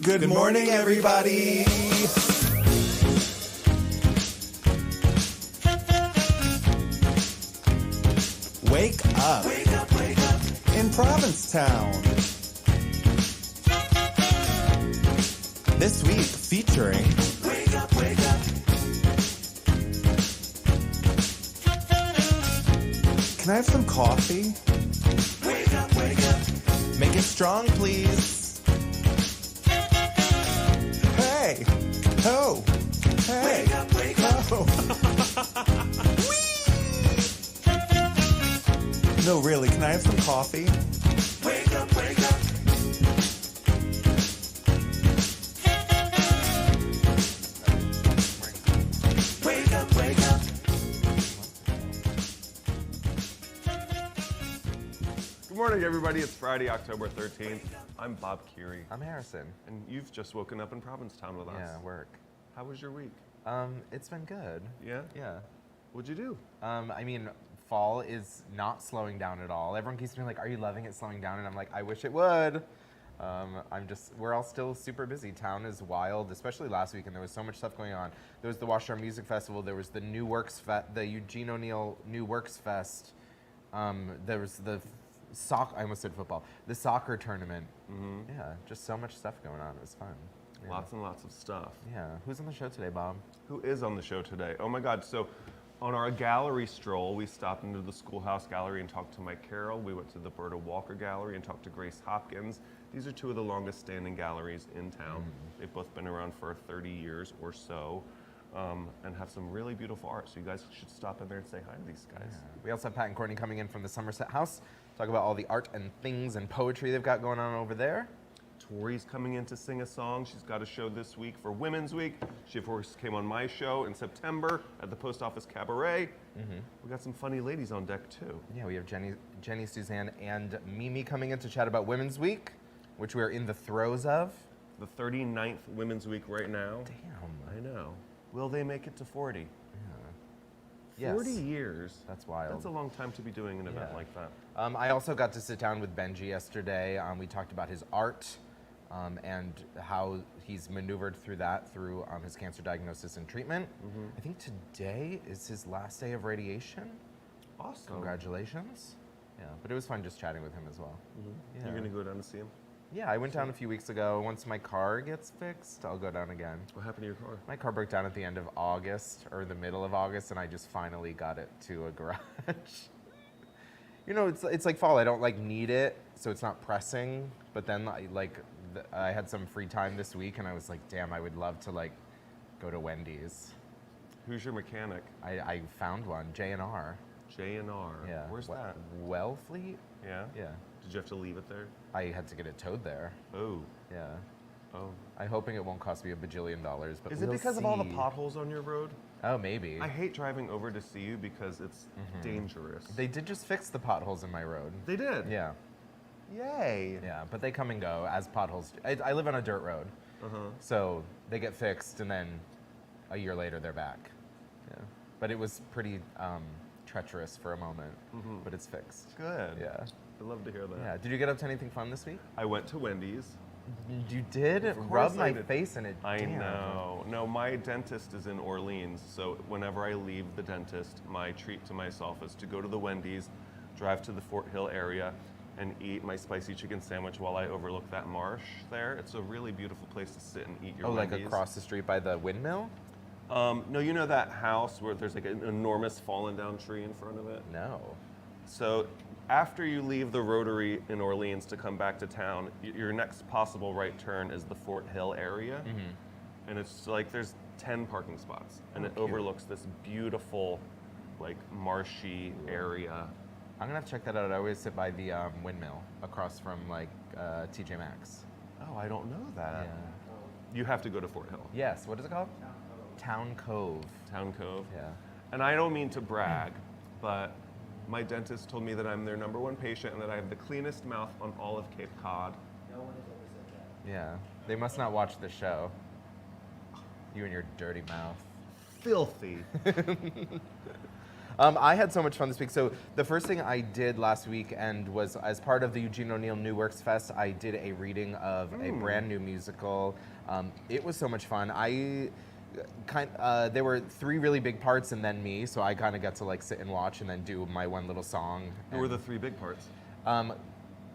Good morning, everybody. Wake up. Wake up, wake up. In Provincetown. This week featuring Wake up, wake up. Can I have some coffee? Wake up, wake up. Make it strong, please. Hey. Oh. Hey. Wake up, wake up. Oh. No, really, can I have some coffee? Wake up, wake up. Wake up, wake up. Good morning, everybody. It's Friday, October 13th. I'm Bob Curie. I'm Harrison. And you've just woken up in Provincetown with us. Yeah, work. How was your week? It's been good. Yeah? Yeah. What'd you do? I mean, fall is not slowing down at all. Everyone keeps being like, are you loving it slowing down? And I'm like, I wish it would. We're all still super busy. Town is wild, especially last week, and there was so much stuff going on. There was the Washington Music Festival. There was the the Eugene O'Neill New Works Fest. There was the I almost said football. The soccer tournament. Mm-hmm. Yeah, just so much stuff going on. It was fun. Yeah. Lots and lots of stuff. Yeah. Who's on the show today, Bob? Who is on the show today? Oh my God. So on our gallery stroll, we stopped into the Schoolhouse Gallery and talked to Mike Carroll. We went to the Berta Walker Gallery and talked to Grace Hopkins. These are two of the longest standing galleries in town. Mm-hmm. They've both been around for 30 years or so. And have some really beautiful art. So you guys should stop in there and say hi to these guys. Yeah. We also have Pat and Courtney coming in from the Somerset House. Talk about all the art and things and poetry they've got going on over there. Tori's coming in to sing a song. She's got a show this week for Women's Week. She, of course, came on my show in September at the Post Office Cabaret. Mm-hmm. We got some funny ladies on deck, too. Yeah, we have Jennie, Suzanne, and Mimi coming in to chat about Women's Week, which we're in the throes of. The 39th Women's Week right now. Damn. I know. Will they make it to 40? Yeah. 40 years. That's wild. That's a long time to be doing an event like that. I also got to sit down with Benji yesterday. We talked about his art and how he's maneuvered through that through his cancer diagnosis and treatment. Mm-hmm. I think today is his last day of radiation. Awesome. Congratulations. Yeah, but it was fun just chatting with him as well. Mm-hmm. Yeah. You're going to go down to see him? Yeah, I went down a few weeks ago. Once my car gets fixed, I'll go down again. What happened to your car? My car broke down at the end of August, or the middle of August, and I just finally got it to a garage. You know, it's like fall. I don't need it, so it's not pressing. But then I had some free time this week, and I was like, damn, I would love to go to Wendy's. Who's your mechanic? I found one, J&R. J&R. Yeah. Where's that? Wellfleet. Yeah? Yeah. Did you have to leave it there? I had to get it towed there. Oh. Yeah. Oh. I'm hoping it won't cost me $1 bajillion, but is it because of all the potholes on your road? Oh, maybe. I hate driving over to see you because it's dangerous. They did just fix the potholes in my road. They did? Yeah. Yay. Yeah, but they come and go as potholes. I live on a dirt road, so they get fixed, and then a year later they're back. Yeah. But it was pretty treacherous for a moment, but it's fixed. Good. Yeah. I'd love to hear that. Yeah. Did you get up to anything fun this week? I went to Wendy's. You did? Rub my face in it. I Damn. know. No, my dentist is in Orleans, so whenever I leave the dentist, my treat to myself is to go to the Wendy's, drive to the Fort Hill area, and eat my spicy chicken sandwich while I overlook that marsh there. It's a really beautiful place to sit and eat your Wendy's. Like across the street by the windmill? No, you know that house where there's an enormous fallen down tree in front of it? No. So after you leave the Rotary in Orleans to come back to town, your next possible right turn is the Fort Hill area. Mm-hmm. And it's there's 10 parking spots. And it overlooks this beautiful, marshy area. I'm going to have to check that out. I always sit by the windmill across from TJ Maxx. Oh, I don't know that. Yeah. You have to go to Fort Hill. Yes. What is it called? Town Cove. Town Cove. Yeah. And I don't mean to brag, but my dentist told me that I'm their #1 patient and that I have the cleanest mouth on all of Cape Cod. No one has ever said that. Yeah. They must not watch the show. You and your dirty mouth. Filthy. I had so much fun this week. So the first thing I did last weekend was, as part of the Eugene O'Neill New Works Fest, I did a reading of a brand new musical. It was so much fun. There were 3 really big parts and then me, so I kind of got to like sit and watch and then do my one little song. Who were the 3 big parts?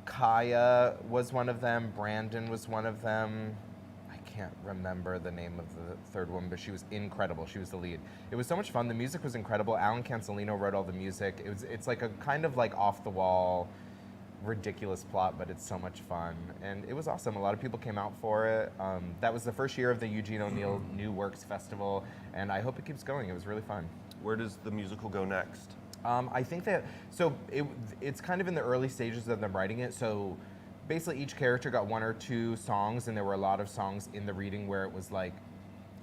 Kaya was one of them. Brandon was one of them. I can't remember the name of the third one, but she was incredible. She was the lead. It was so much fun. The music was incredible. Alan Cancelino wrote all the music. It's like a kind of like off the wall, ridiculous plot, but it's so much fun. And it was awesome. A lot of people came out for it. That was the first year of the Eugene O'Neill New Works Festival, and I hope it keeps going. It was really fun. Where does the musical go next? I think that, so it's kind of in the early stages of them writing it. So basically each character got 1 or 2 songs, and there were a lot of songs in the reading where it was like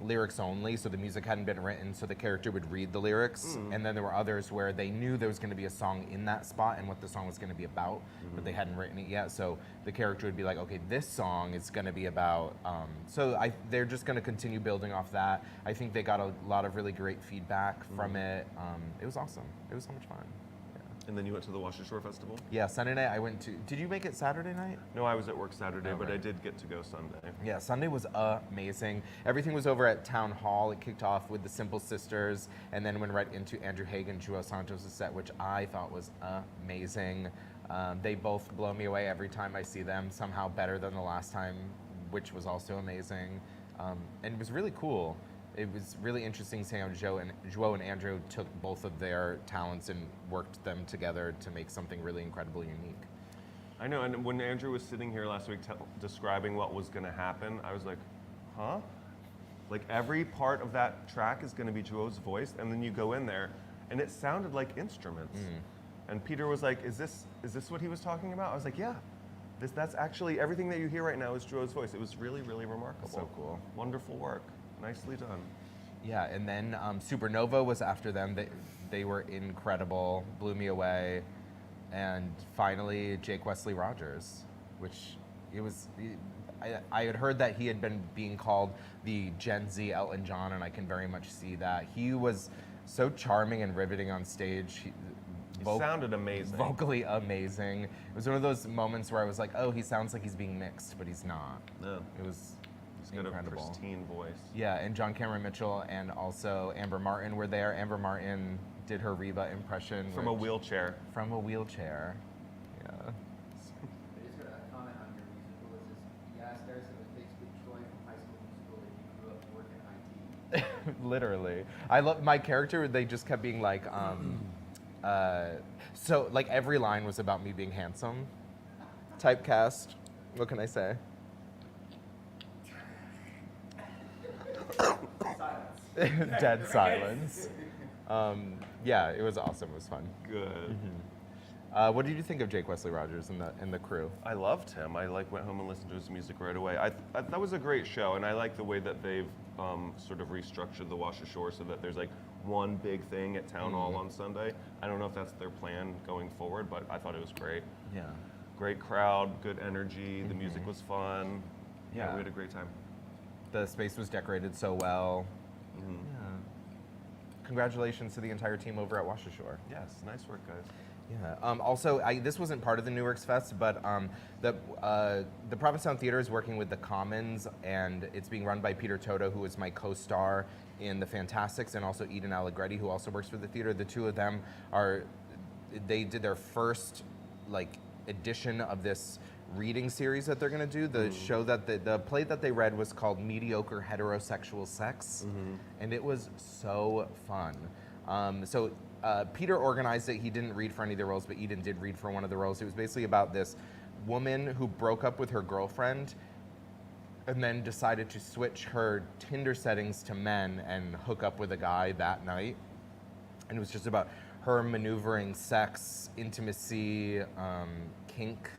lyrics only, so the music hadn't been written, so the character would read the lyrics. And then there were others where they knew there was going to be a song in that spot and what the song was going to be about, but they hadn't written it yet. So the character would be like, okay, this song is going to be about, they're just going to continue building off that. I think they got a lot of really great feedback from it. It was awesome. It was so much fun. And then you went to the Washer Shore Festival? Yeah, Sunday night I went to, did you make it Saturday night? No, I was at work Saturday, Oh, but right. I did get to go Sunday. Yeah, Sunday was amazing. Everything was over at Town Hall. It kicked off with the Simple Sisters and then went right into Andrew Hague and Joel Santos' set, which I thought was amazing. They both blow me away every time I see them, somehow better than the last time, which was also amazing. And it was really cool. It was really interesting seeing how Joe and Andrew took both of their talents and worked them together to make something really incredibly unique. I know, and when Andrew was sitting here last week describing what was going to happen, I was like, huh? Like every part of that track is going to be Joe's voice, and then you go in there, and it sounded like instruments. And Peter was like, is this what he was talking about? I was like, yeah. That's actually, everything that you hear right now is Joe's voice. It was really, really remarkable. So cool. Wonderful work. Nicely done. Yeah, and then Supernova was after them. They were incredible, blew me away. And finally, Jake Wesley Rogers, which I had heard that he had been being called the Gen Z Elton John, and I can very much see that. He was so charming and riveting on stage. He sounded amazing. Vocally amazing. It was one of those moments where I was like, oh, he sounds like he's being mixed, but he's not. No. It was He's got incredible. a pristine voice. Yeah, and John Cameron Mitchell and also Amber Martin were there. Amber Martin did her Reba impression. From a wheelchair. From a wheelchair. Yeah. I just got a comment on your musical. It's just, you asked Harrison if it takes Big Troy from High School Musical if you grew up working IT. Literally. I love my character. They just kept being like, so like every line was about me being handsome. Typecast. What can I say? Dead silence. Yeah, it was awesome. It was fun. Good. What did you think of Jake Wesley Rogers and the crew? I loved him. I went home and listened to his music right away. That was a great show, and I like the way that they've sort of restructured the Washer Shore so that there's like one big thing at Town Hall on Sunday. I don't know if that's their plan going forward, but I thought it was great. Yeah. Great crowd, good energy. The music was fun. Yeah. We had a great time. The space was decorated so well. Yeah. Congratulations to the entire team over at Washer Shore. Yes, nice work, guys. Yeah. Also, this wasn't part of the New Works Fest, but the Provincetown Theater is working with the Commons, and it's being run by Peter Toto, who is my co-star in The Fantastics, and also Eden Allegretti, who also works for the theater. The two of them they did their first edition of this reading series that they're going to do. The show that the play that they read was called Mediocre Heterosexual Sex, and it was so fun. Peter organized it. He didn't read for any of the roles, but Eden did read for one of the roles. It was basically about this woman who broke up with her girlfriend and then decided to switch her Tinder settings to men and hook up with a guy that night. And it was just about her maneuvering sex, intimacy, kink.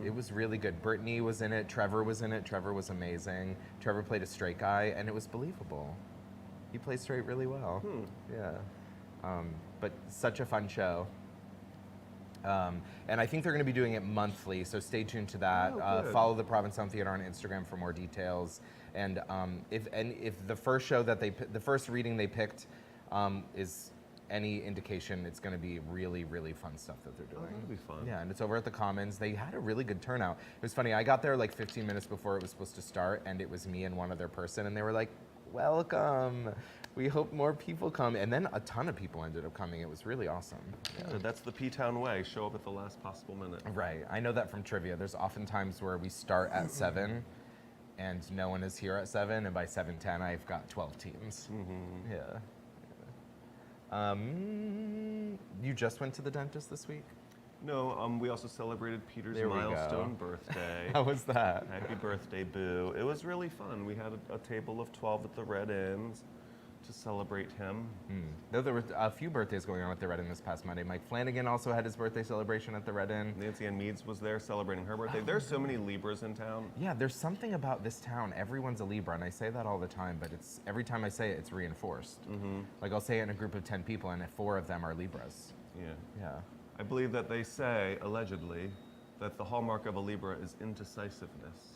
It was really good. Brittany was in it. Trevor was in it. Trevor was amazing. Trevor played a straight guy, and it was believable. He played straight really well. Yeah. But such a fun show. And I think they're going to be doing it monthly, so stay tuned to that. Follow the Provincetown Theater on Instagram for more details. And if the first show that the first reading they picked is any indication, it's going to be really, really fun stuff that they're doing. That'll be fun. Yeah, and it's over at the Commons. They had a really good turnout. It was funny. I got there like 15 minutes before it was supposed to start, and it was me and one other person, and they were like, "Welcome. We hope more people come." And then a ton of people ended up coming. It was really awesome. Yeah, that's the P-Town way. Show up at the last possible minute. Right. I know that from trivia. There's often times where we start at 7 and no one is here at 7, and by 7:10 I've got 12 teams. Mm-hmm. Yeah. You just went to the dentist this week? No, we also celebrated Peter's There we milestone go. birthday. How was that? Happy birthday, Boo. It was really fun. We had a table of 12 at the Red Inns to celebrate him. Though there were a few birthdays going on at the Red Inn this past Monday. Mike Flanagan also had his birthday celebration at the Red Inn. Nancy Ann Meads was there celebrating her birthday. There's so many Libras in town. Yeah, there's something about this town. Everyone's a Libra, and I say that all the time, but it's every time I say it, it's reinforced. Like I'll say it in a group of 10 people, and 4 of them are Libras. Yeah. Yeah. I believe that they say, allegedly, that the hallmark of a Libra is indecisiveness.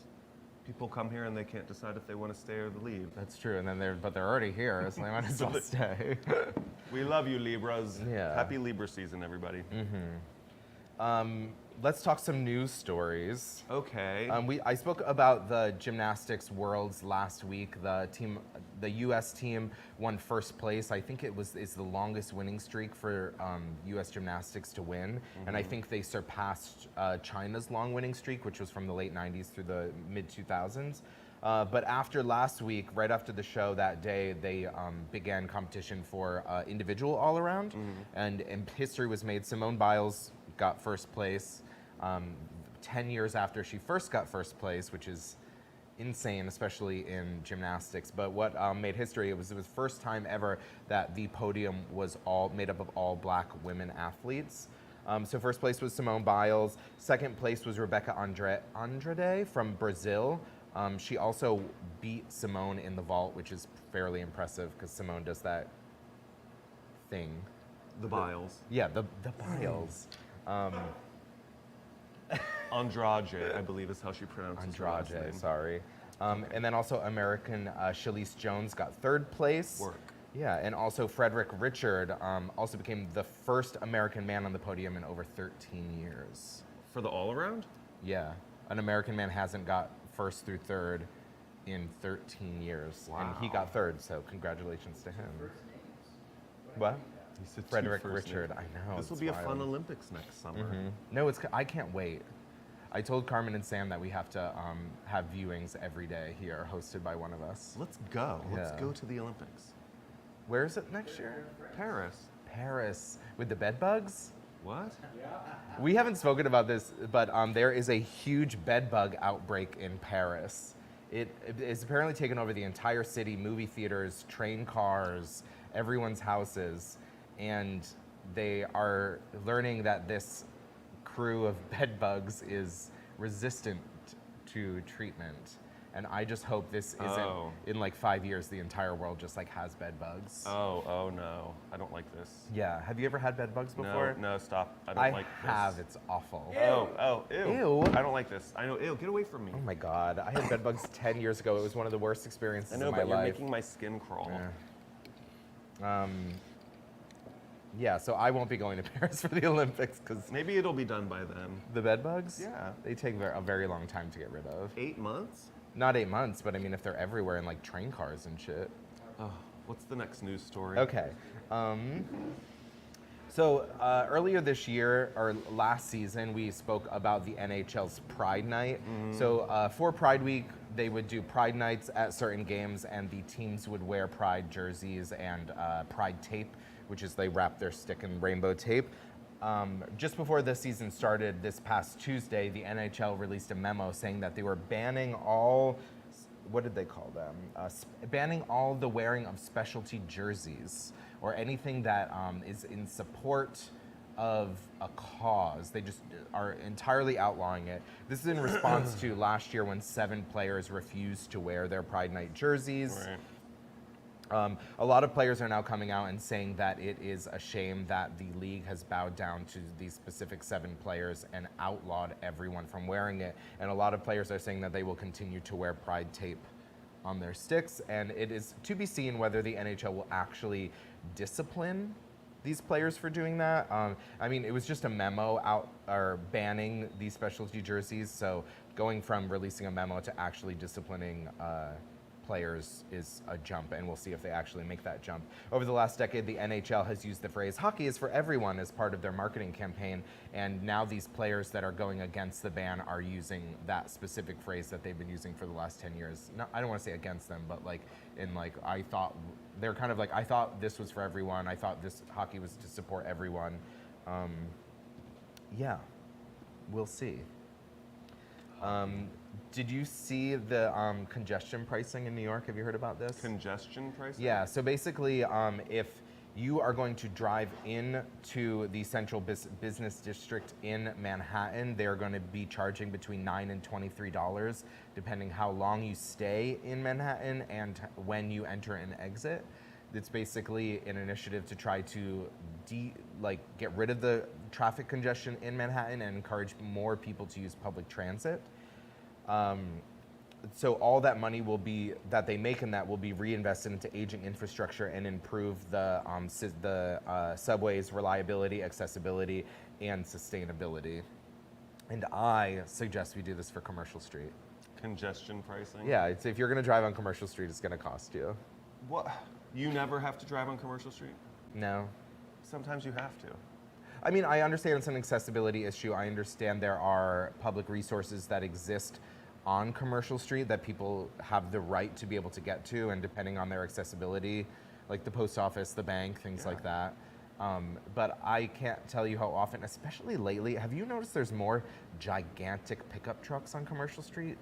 People come here and they can't decide if they want to stay or leave. That's true, and then they're already here, so they might as well stay. We love you, Libras. Yeah. Happy Libra season, everybody. Let's talk some news stories. Okay. I spoke about the gymnastics worlds last week. The U.S. team won first place. I think it's the longest winning streak for U.S. gymnastics to win, and I think they surpassed China's long winning streak, which was from the late 90s through the mid 2000s. But after last week, right after the show that day, they began competition for individual all around, and history was made. Simone Biles got first place 10 years after she first got first place, which is insane, especially in gymnastics. But what made history, it was the first time ever that the podium was all made up of all Black women athletes. So first place was Simone Biles. Second place was Rebecca Andrade from Brazil. She also beat Simone in the vault, which is fairly impressive because Simone does that thing. The Biles. Yeah, the Biles. Andrade, I believe is how she pronounces her last Andrade, name. sorry. And then also American Shalise Jones got third place. Work. Yeah, and also Frederick Richard also became the first American man on the podium in over 13 years. For the all-around? Yeah, an American man hasn't got first through third in 13 years. Wow. And he got third, so congratulations to him. First names. What? He said two Frederick first Richard, names. I know. This will it's be a wild. fun Olympics next summer. No, I can't wait. I told Carmen and Sam that we have to have viewings every day here, hosted by one of us. Let's go. Let's Yeah. go to the Olympics. Where is it next year? Paris. Paris. With the bed bugs? What? We haven't spoken about this, but there is a huge bed bug outbreak in Paris. It is apparently taken over the entire city, movie theaters, train cars, everyone's houses, and they are learning that this crew of bed bugs is resistant to treatment. And I just hope this isn't, in like 5 years, the entire world just like has bed bugs. Oh no. I don't like this. Yeah, have you ever had bed bugs before? No, stop. I don't like this. I have, it's awful. Ew. Ew. I don't like this. I know, ew, get away from me. Oh my God, I had bed bugs 10 years ago. It was one of the worst experiences I know, of my but you're life. making my skin crawl. Yeah, so I won't be going to Paris for the Olympics because Maybe it'll be done by then. the bed bugs, Yeah. they take a very long time to get rid of. 8 months? Not 8 months, but I mean if they're everywhere in like train cars and shit. Oh, what's the next news story? Okay. So earlier this year, or last season, we spoke about the NHL's Pride Night. So for Pride Week, they would do Pride Nights at certain games, and the teams would wear Pride jerseys and Pride tape, which is they wrap their stick in rainbow tape. Just before the season started this past Tuesday, the NHL released a memo saying that they were banning all, what did they call them? Banning all the wearing of specialty jerseys or anything that is in support of a cause. They just are entirely outlawing it. This is in response to last year when 7 players refused to wear their Pride Night jerseys. Right. A lot of players are now coming out and saying that it is a shame that the league has bowed down to these specific 7 players and outlawed everyone from wearing it. And a lot of players are saying that they will continue to wear Pride tape on their sticks. And it is to be seen whether the NHL will actually discipline these players for doing that. I mean, it was just a memo out or banning these specialty jerseys. So going from releasing a memo to actually disciplining players is a jump, and we'll see if they actually make that jump. Over the last decade, the NHL has used the phrase "hockey is for everyone" as part of their marketing campaign, and now these players that are going against the ban are using that specific phrase that they've been using for the last 10 years. No, I don't want to say against them, but like in like, I thought, they're kind of like, I thought this was for everyone, I thought this hockey was to support everyone. Yeah, we'll see. Did you see the congestion pricing in New York? Have you heard about this? Congestion pricing? Yeah, so basically, if you are going to drive into the central business district in Manhattan, they're going to be charging between $9 and $23, depending how long you stay in Manhattan and when you enter and exit. It's basically an initiative to try to get rid of the traffic congestion in Manhattan and encourage more people to use public transit. So all that money that they make in that will be reinvested into aging infrastructure and improve the subway's reliability, accessibility, and sustainability. And I suggest we do this for Commercial Street. Congestion pricing? Yeah, if you're going to drive on Commercial Street, it's going to cost you. What? You never have to drive on Commercial Street? No. Sometimes you have to. I mean, I understand it's an accessibility issue. I understand there are public resources that exist on Commercial Street that people have the right to be able to get to, and depending on their accessibility, like the post office, the bank, things like that. But I can't tell you how often, especially lately, have you noticed there's more gigantic pickup trucks on Commercial Street?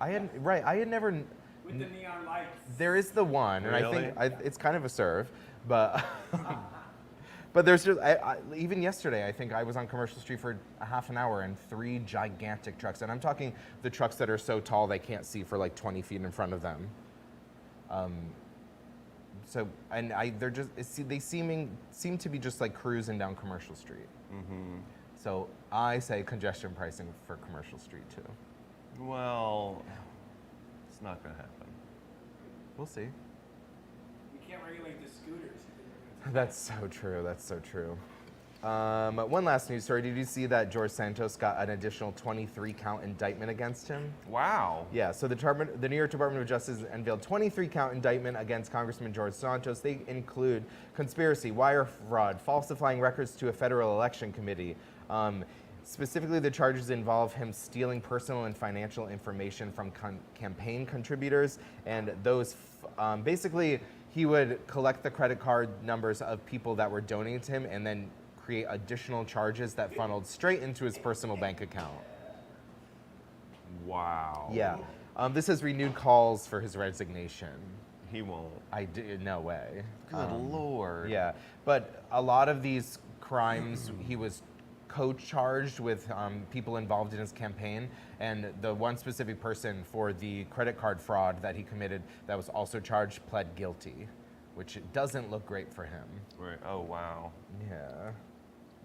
I had never... With the neon lights. There is the one, and Really? I think it's kind of a serve, but but there's just even yesterday. I think I was on Commercial Street for a half an hour, and 3 gigantic trucks, and I'm talking the trucks that are so tall they can't see for like 20 feet in front of them. They seem to be just like cruising down Commercial Street. Mm-hmm. So I say congestion pricing for Commercial Street too. Well, it's not going to happen. We'll see. We can't regulate the scooters. That's so true. That's so true. One last news story. Did you see that George Santos got an additional 23-count indictment against him? Wow. Yeah, so the New York Department of Justice unveiled 23-count indictment against Congressman George Santos. They include conspiracy, wire fraud, falsifying records to a federal election committee. Specifically, the charges involve him stealing personal and financial information from campaign contributors, and those, basically, he would collect the credit card numbers of people that were donating to him and then create additional charges that funneled straight into his personal bank account. Wow. Yeah. This has renewed calls for his resignation. He won't. No way. Good Lord. Yeah, but a lot of these crimes, he was co-charged with people involved in his campaign, and the one specific person for the credit card fraud that he committed that was also charged pled guilty, which doesn't look great for him. Right. Oh, wow. Yeah.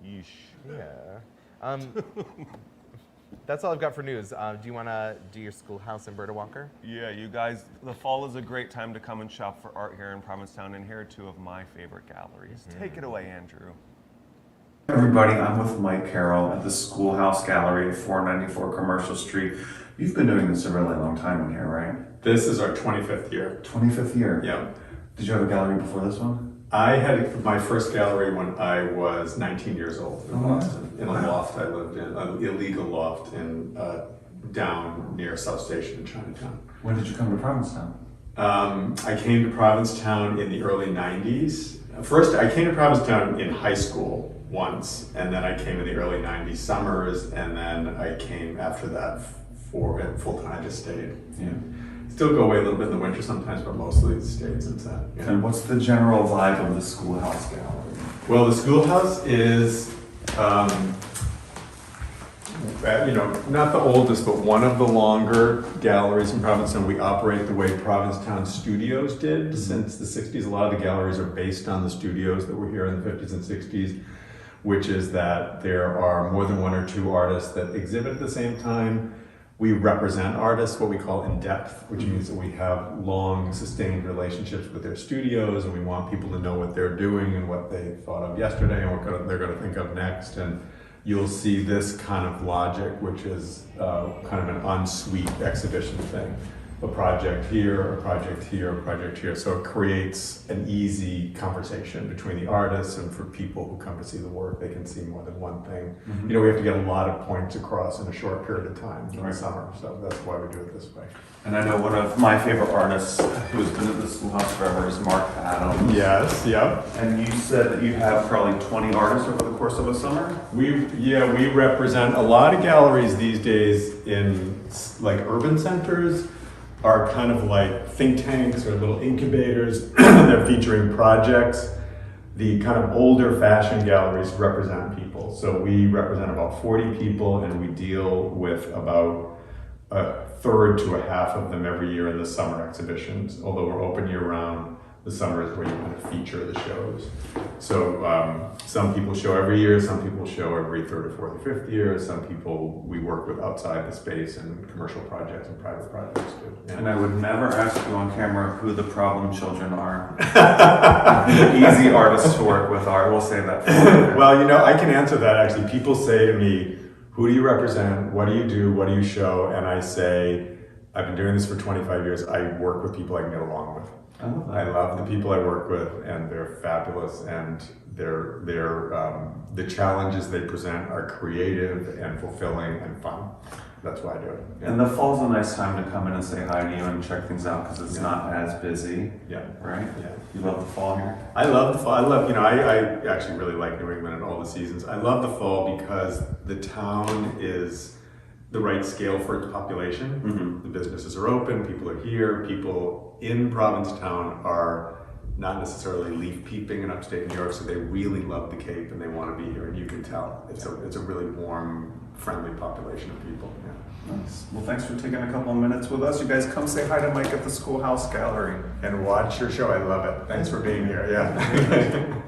Yeesh. Yeah. That's all I've got for news. Do you want to do your Schoolhouse and Berta Walker? Yeah, you guys, the fall is a great time to come and shop for art here in Provincetown, and here are 2 of my favorite galleries. Take it away, Andrew. Everybody, I'm with Mike Carroll at the Schoolhouse Gallery at 494 Commercial Street. You've been doing this a really long time in here, right? This is our 25th year. 25th year? Yeah. Did you have a gallery before this one? I had my first gallery when I was 19 years old in Oh, Boston, in a loft I lived in, an illegal loft in down near South Station in Chinatown. When did you come to Provincetown? I came to Provincetown in the early 90s. First, I came to Provincetown in high school once, and then I came in the early 90s summers, and then I came after that for full-time. I just stayed. Yeah. Still go away a little bit in the winter sometimes, but mostly stayed since then. Yeah. And what's the general vibe of the Schoolhouse Gallery? Well, the Schoolhouse is, not the oldest, but one of the longer galleries in Provincetown. We operate the way Provincetown Studios did since the 60s. A lot of the galleries are based on the studios that were here in the 50s and 60s, which is that there are more than 1 or 2 artists that exhibit at the same time. we represent artists, what we call in depth, which means that we have long, sustained relationships with their studios, and we want people to know what they're doing and what they thought of yesterday and what they're going to think of next. And you'll see this kind of logic, which is kind of an en-suite exhibition thing. A project here, a project here, a project here. So it creates an easy conversation between the artists, and for people who come to see the work, they can see more than one thing. Mm-hmm. You know, we have to get a lot of points across in a short period of time in the summer, so that's why we do it this way. And I know one of my favorite artists who's been at the schoolhouse forever is Mark Adams. Yes, yep. And you said that you have probably 20 artists over the course of a summer? We represent a lot of galleries these days in like urban centers. Are kind of like think tanks or little incubators. They're featuring projects. The kind of older fashioned galleries represent people. So we represent about 40 people, and we deal with about a third to a half of them every year in the summer exhibitions. Although we're open year round, the summer is where you kind of feature the shows. So some people show every year, some people show every third or fourth or fifth year, some people we work with outside the space and commercial projects and private projects too. Yeah. And I would never ask you on camera who the problem children are. The easy artists to work with are. We'll save that for later. Well, you know, I can answer that actually. People say to me, who do you represent? What do you do? What do you show? And I say, I've been doing this for 25 years. I work with people I can get along with. I love the people I work with, and they're fabulous, and the challenges they present are creative and fulfilling and fun. That's why I do it. Yeah. And the fall's a nice time to come in and say hi to you and check things out because it's not as busy. Yeah. Right? Yeah. You love the fall here? I love the fall. I actually really like New England in all the seasons. I love the fall because the town is the right scale for its population. Mm-hmm. The businesses are open, people are here, people in Provincetown are not necessarily leaf peeping in upstate New York, so they really love the Cape and they want to be here, and you can tell. It's a really warm, friendly population of people. Yeah. Nice. Well, thanks for taking a couple of minutes with us. You guys come say hi to Mike at the Schoolhouse Gallery. And watch your show. I love it. Thanks for being here. Yeah.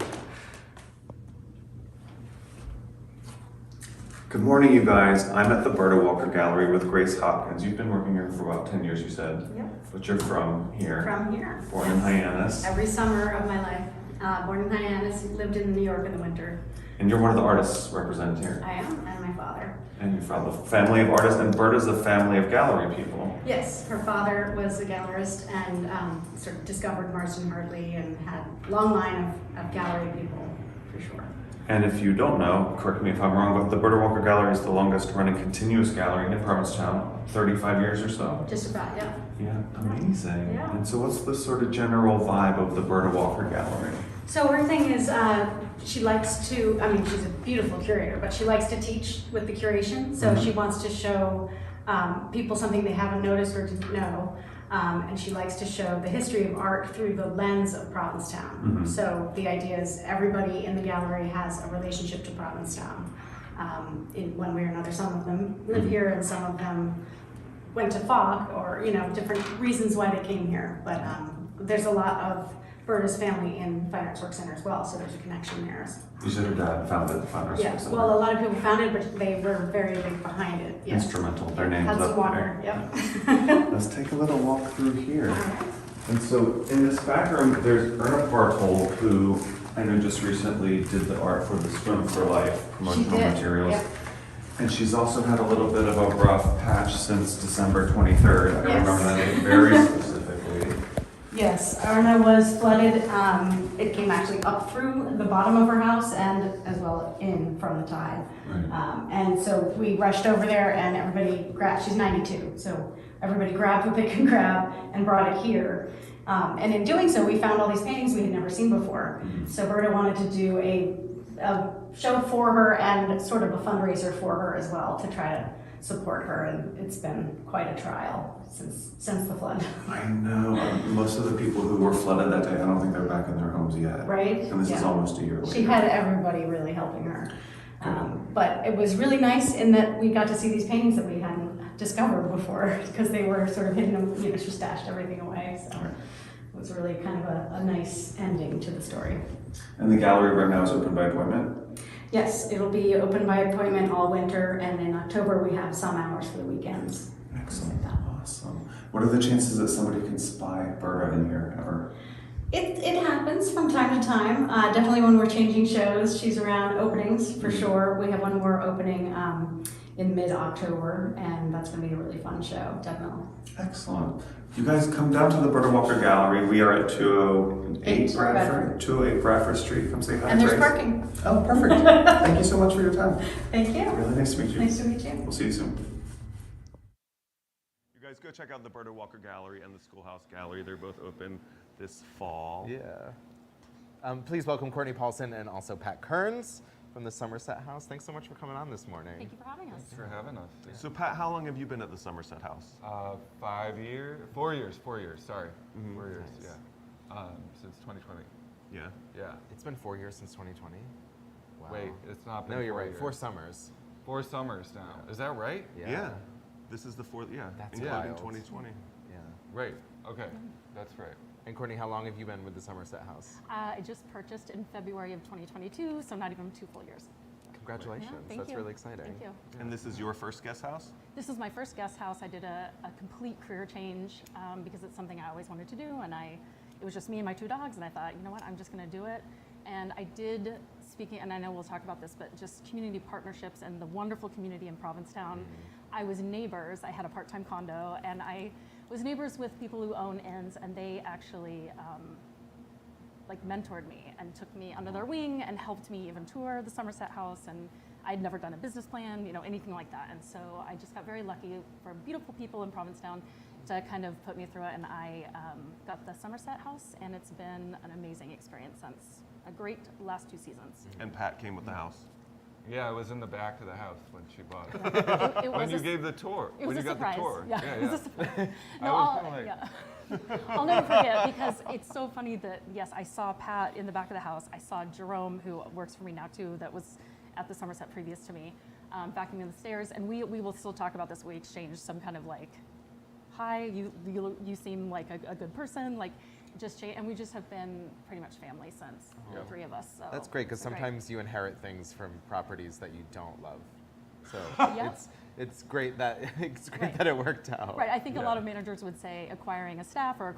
Good morning, you guys. I'm at the Berta Walker Gallery with Grace Hopkins. You've been working here for about 10 years, you said. Yep. But you're from here. From here. Born in Hyannis. Every summer of my life. Born in Hyannis, lived in New York in the winter. And you're one of the artists represented here. I am, and my father. And you're from the family of artists, and Berta's a family of gallery people. Yes, her father was a gallerist and sort of discovered Marston Hartley and had a long line of gallery people, for sure. And if you don't know, correct me if I'm wrong, but the Berta Walker Gallery is the longest running continuous gallery in Provincetown, 35 years or so. Just about, yeah. Yeah, amazing. Yeah. And so what's the sort of general vibe of the Berta Walker Gallery? So her thing is, she likes to, she's a beautiful curator, but she likes to teach with the curation. So she wants to show people something they haven't noticed or didn't know. And she likes to show the history of art through the lens of Provincetown. So the idea is everybody in the gallery has a relationship to Provincetown in one way or another. Some of them live here and some of them went to FOC or, different reasons why they came here. But there's a lot of Berta's family in Fine Arts Work Center as well, so there's a connection there. You said her dad founded the Fine Arts Work Yes, Center. well, a lot of people founded, but they were very big behind it. Yes. Instrumental, their names Hudson up Walker, there. yep. Let's take a little walk through here. All right. And so in this back room, there's Erna Bartol, who I know just recently did the art for the Swim for Life promotional did, materials. yep. And she's also had a little bit of a rough patch since December 23rd. I Yes. remember that date very specifically. Yes, Erna was flooded. It came actually up through the bottom of her house and as well in from the tide. Right. And so we rushed over there and everybody grabbed, she's 92, so everybody grabbed what they could grab and brought it here. And in doing so, we found all these paintings we had never seen before. So Berta wanted to do a show for her and sort of a fundraiser for her as well to try to support her, and it's been quite a trial since the flood. I know. Most of the people who were flooded that day, I don't think they're back in their homes yet. Right? And this is almost a year later. She had everybody really helping her. But it was really nice in that we got to see these paintings that we hadn't discovered before because they were sort of hidden, she stashed everything away. So it was really kind of a nice ending to the story. And the gallery right now is open by appointment? Yes, it'll be open by appointment all winter, and in October we have some hours for the weekends. Excellent. Awesome. What are the chances that somebody can spy Berta in here ever? It happens from time to time. Definitely when we're changing shows, she's around openings for sure. We have one more opening in mid-October, and that's going to be a really fun show, definitely. Excellent. You guys come down to the Berta Walker Gallery. We are at 208 Bradford. 208 Bradford Street. Come say hi. And there's Grace. parking. Oh, perfect. Thank you so much for your time. Thank you. Really nice to meet you. Nice to meet you. We'll see you soon. You guys go check out the Berta Walker Gallery and the Schoolhouse Gallery. They're both open this fall. Yeah. Please welcome Courtney Paulsen and also Pat Kearns from the Somerset House. Thanks so much for coming on this morning. Thank you for having us. Thanks for having us. So Pat, how long have you been at the Somerset House? 5 years, 4 years, 4 years, sorry. 4 years, Nice. yeah. Since 2020. Yeah. Yeah. It's been 4 years since 2020. Wow. Wait, it's not been No, you're 4 right. years. 4 summers. 4 summers now. Is that right? Yeah. This is the fourth, That's including wild. 2020. Yeah. Right. Okay. That's right. And Courtney, how long have you been with the Somerset House? I just purchased in February of 2022, so not even 2 full years. Congratulations. Yeah, thank That's you. really exciting. Thank you. And this is your first guest house? This is my first guest house. I did a complete career change because it's something I always wanted to do, and it was just me and my 2 dogs, and I thought, you know what, I'm just going to do it. And I did, speaking, and I know we'll talk about this, but just community partnerships and the wonderful community in Provincetown. I was neighbors. I had a part-time condo, and I was neighbors with people who own inns, and they actually mentored me and took me under their wing and helped me even tour the Somerset House. And I'd never done a business plan, anything like that. And so I just got very lucky for beautiful people in Provincetown to kind of put me through it. And I got the Somerset House, and it's been an amazing experience since. A great last 2 seasons. And Pat came with the house. Yeah, I was in the back of the house when she bought it. It When was you a- gave the tour. It was When a you got surprise. the tour. Yeah, Yeah, it was yeah. a surprise. I No, was kinda I'll never forget because it's so funny that, yes, I saw Pat in the back of the house. I saw Jerome, who works for me now too, that was at the Somerset previous to me, backing me on the stairs. And we will still talk about this. We exchanged some kind of hi, you seem like a good person, and we just have been pretty much family since, the 3 of us. So That's great because it's great. sometimes you inherit things from properties that you don't love. So Yep. it's great that Right. that it worked out. Right, I think a lot of managers would say acquiring a staff or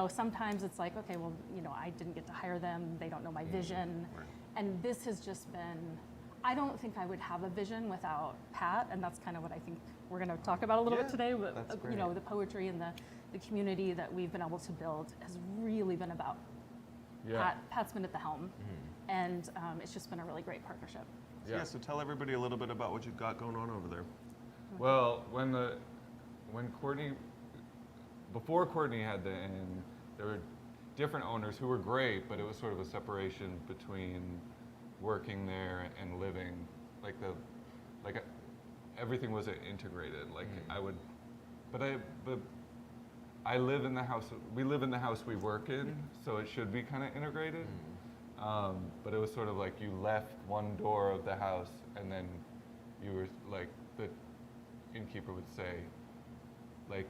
sometimes it's like, okay, well, I didn't get to hire them, they don't know my vision. Right. And this has just been, I don't think I would have a vision without Pat, and that's kind of what I think we're going to talk about a little bit today. But, that's great. the poetry and the community that we've been able to build has really been about Yeah. Pat's been at the helm, and it's just been a really great partnership. Yeah, so tell everybody a little bit about what you've got going on over there. Well, before Courtney had the inn, there were different owners who were great, but it was sort of a separation between working there and living. Everything wasn't integrated. I live in the house. We live in the house we work in, so it should be kind of integrated. But it was sort of like you left one door of the house, and then you were the innkeeper would say,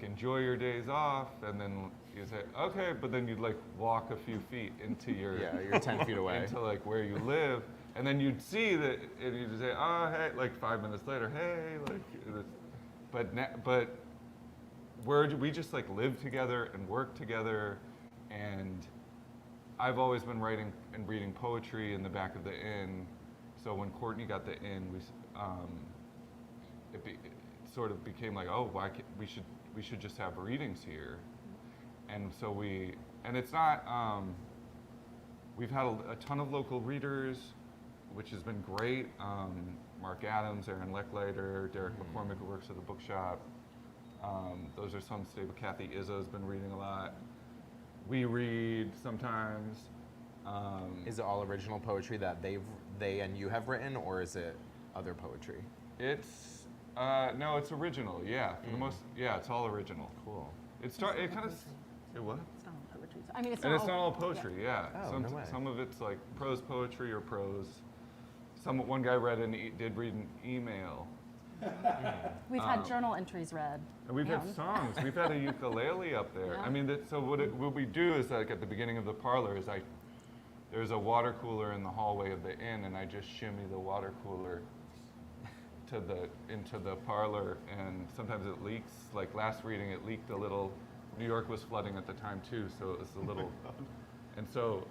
enjoy your days off, and then you say, okay, but then you'd walk a few feet into your you're 10 feet away. into where you live, and then you'd see that, and you'd say, oh hey, 5 minutes later, hey, but we just live together and work together, and I've always been writing and reading poetry in the back of the inn. So when Courtney got the inn, it sort of became we should just have readings here, and so it's not. We've had a ton of local readers, which has been great. Mark Adams, Aaron Lecklater, Derek McCormick, who works at the bookshop. Those are some stable. Kathy Izzo's been reading a lot. We read sometimes. Is it all original poetry that they and you have written, or is it other poetry? It's no, it's original. Yeah, for the most. Yeah, it's all original. Cool. It kind of. What? It's not all poetry. I mean, it's And not it's not all poetry. Yeah. Oh, no way. Some of it's prose poetry or prose. One guy did read an email. We've had journal entries read. And we've had songs. We've had a ukulele up there. Yeah. I mean, what we do is at the beginning of the parlor is there's a water cooler in the hallway of the inn, and I just shimmy the water cooler into the parlor, and sometimes it leaks. Like last reading, it leaked a little. New York was flooding at the time too, so it was a little. And so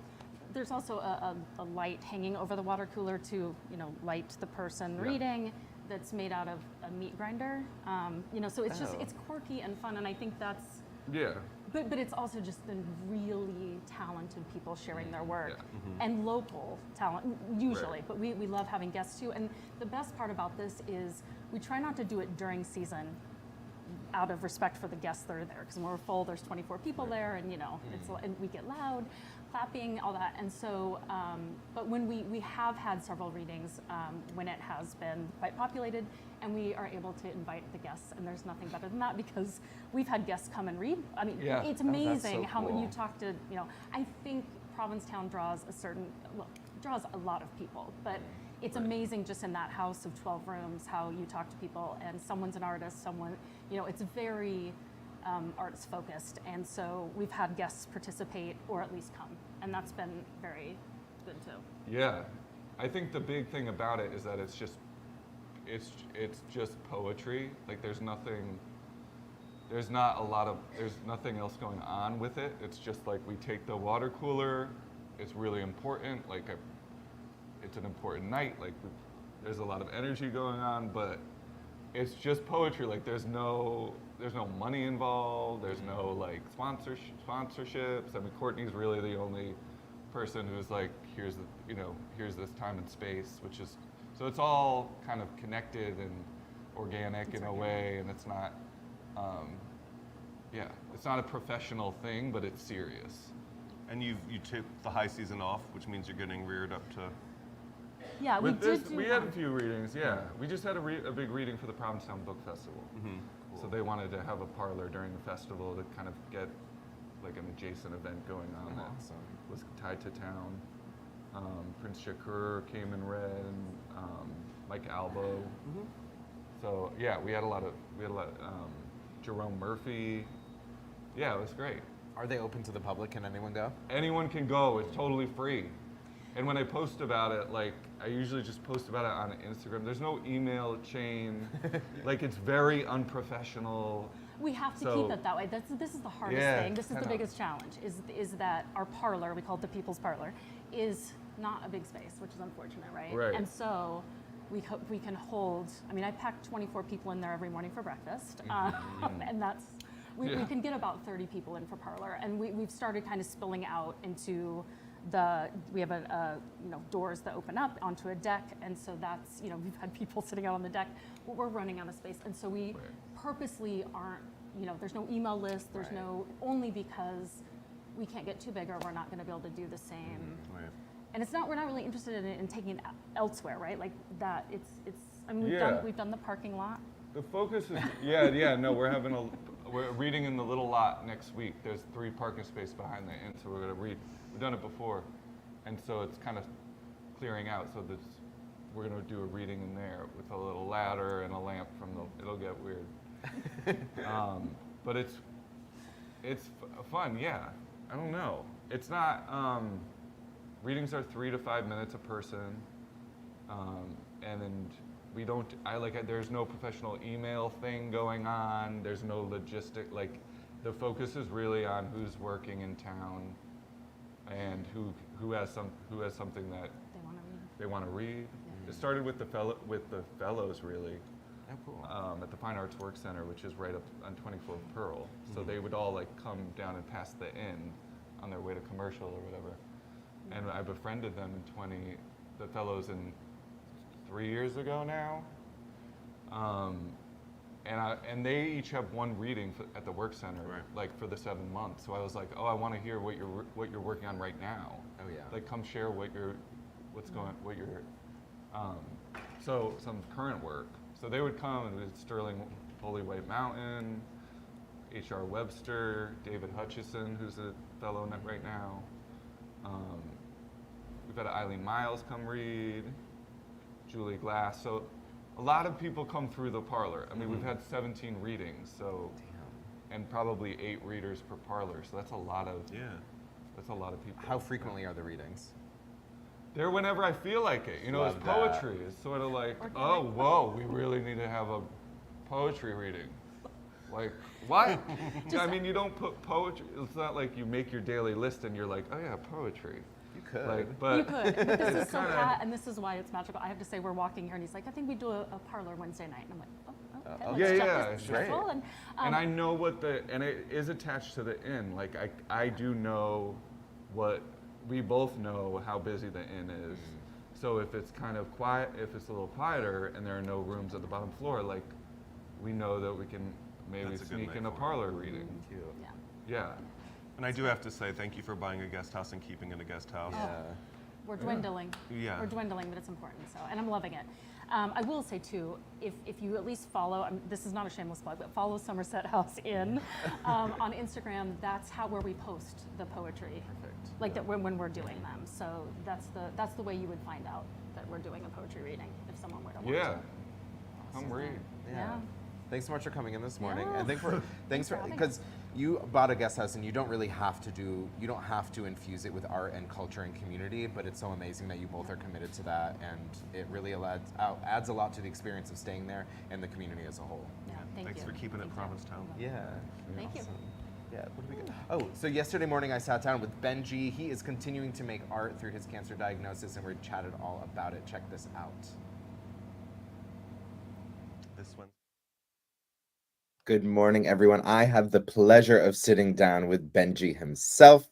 there's also a light hanging over the water cooler to light the person reading. That's made out of a meat grinder. So it's just it's quirky and fun, and I think that's. Yeah. But it's also just the really talented people sharing their work and local talent usually. But we love having guests too. And the best part about this is we try not to do it during season out of respect for the guests that are there. Because when we're full, there's 24 people there, and and we get loud, clapping, all that. And so, but when we have had several readings when it has been quite populated, and we are able to invite the guests, and there's nothing better than that because we've had guests come and read. I mean, it's amazing how when you talk to, I think Provincetown draws a lot of people, but it's amazing just in that house of 12 rooms how you talk to people, and someone's an artist, it's very artist focused, and so we've had guests participate or at least come, and that's been very good too. Yeah, I think the big thing about it is that it's just poetry. Like there's nothing else going on with it. It's just like we take the water cooler. It's really important. It's an important night. Like there's a lot of energy going on, but it's just poetry. Like there's no money involved. There's no like sponsorships. I mean, Courtney's really the only person who's like, here's this time and space, which is. So it's all kind of connected and organic in a way, and it's not, it's not a professional thing, but it's serious. And you took the high season off, which means you're getting reared up to. Yeah, we had a few readings. Yeah, we just had a big reading for the Provincetown Book Festival. Mm-hmm. Cool. So they wanted to have a parlor during the festival to kind of get like an adjacent event going on that was tied to town. Prince Shakur came and read, and Mike Albo. Mm-hmm. So yeah, we had a lot of Jerome Murphy. Yeah, it was great. Are they open to the public? Can anyone go? Anyone can go. It's totally free. And when I post about it, like I usually just post about it on Instagram. There's no email chain. Like it's very unprofessional. We have to keep it that way. This is the hardest thing. This is the biggest challenge. Is that our parlor, we call it the People's Parlor, is not a big space, which is unfortunate, right? Right. And so we hope we can hold. I mean, I pack 24 people in there every morning for breakfast, and that's we can get about 30 people in for parlor, and we've started kind of spilling out into we have doors that open up onto a deck, and so that's we've had people sitting out on the deck. We're running out of space, and so we purposely aren't. There's no email list. There's no only because we can't get too big, or we're not going to be able to do the same. Right. And we're not really interested in taking it elsewhere, right? Like that. I mean, we've done the parking lot. The focus is no. We're reading in the little lot next week. There's 3 parking spaces behind the inn, so we're going to read. We've done it before, and so it's kind of clearing out. So we're going to do a reading in there with a little ladder and a lamp it'll get weird. But it's fun. Yeah, I don't know. It's not. Readings are 3 to 5 minutes a person, and we don't. There's no professional email thing going on. There's no logistic. Like, the focus is really on who's working in town, and who has something that they want to read. Yeah. It started with the fellows really. Oh, cool. At the Fine Arts Work Center, which is right up on 24th Pearl. So they would all come down and pass the inn on their way to commercial or whatever. And I befriended them the fellows 3 years ago now. And they each have one reading at the work center, for the 7 months. So I was like, I want to hear what you're working on right now. Oh yeah. Like, come share so some current work. So they would come, and it's Sterling Holy White Mountain, H.R. Webster, David Hutchison, who's a fellow right now. We've had Eileen Miles come read, Julie Glass. So a lot of people come through the parlor. I mean, we've had 17 readings, and probably 8 readers per parlor. So that's a lot of people. How frequently are the readings? They're whenever I feel like it. You know, Love it's that. poetry. It's sort of like, oh, whoa, we really need to have a poetry reading. Like, what? I mean, you don't put poetry. It's not like you make your daily list and you're like, oh yeah, poetry. You could. Like, but You could, but this is so kinda- Pat, and this is why it's magical. I have to say, we're walking here, and he's like, I think we do a parlor Wednesday night, and I'm like, okay, oh, let's yeah, check yeah, this sure. schedule. And I know what and it is attached to the inn. Like I do know what, we both know how busy the inn is. So if it's kind of quiet, if it's a little quieter and there are no rooms at the bottom floor, like we know that we can maybe That's a good sneak night in a for it. parlor reading. Cute. Yeah. Yeah. And I do have to say thank you for buying a guest house and keeping it a guest house. Yeah. We're dwindling. Yeah. We're dwindling, but it's important. So, and I'm loving it. I will say too, if you at least follow, this is not a shameless plug, but follow Somerset House Inn on Instagram. That's where we post the poetry, like that when we're doing them. So that's the way you would find out that we're doing a poetry reading if someone were to want Yeah. to. Come read. Yeah. Thanks so much for coming in this morning, Yeah. and thanks for having because you bought a guest house and you don't have to infuse it with art and culture and community, but it's so amazing that you both are committed to that, and it really adds a lot to the experience of staying there and the community as a whole. Yeah. Thanks for keeping it Provincetown. Yeah. Thank you. Yeah, what do we got? Oh, so yesterday morning I sat down with Benji. He is continuing to make art through his cancer diagnosis, and we chatted all about it. Check this out. This one. Good morning, everyone. I have the pleasure of sitting down with Benji himself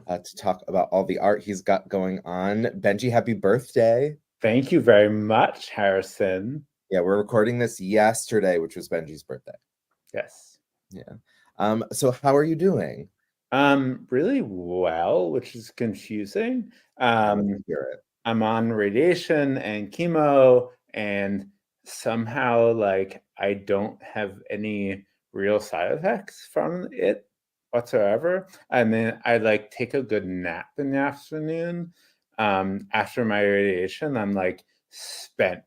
to talk about all the art he's got going on. Benji, happy birthday. Thank you very much, Harrison. Yeah, we're recording this yesterday, which was Benji's birthday. Yes. Yeah. So how are you doing? Really well, which is confusing. Hear it. I'm on radiation and chemo, and somehow like I don't have any real side effects from it whatsoever. And then I like take a good nap in the afternoon. After my radiation, I'm like spent.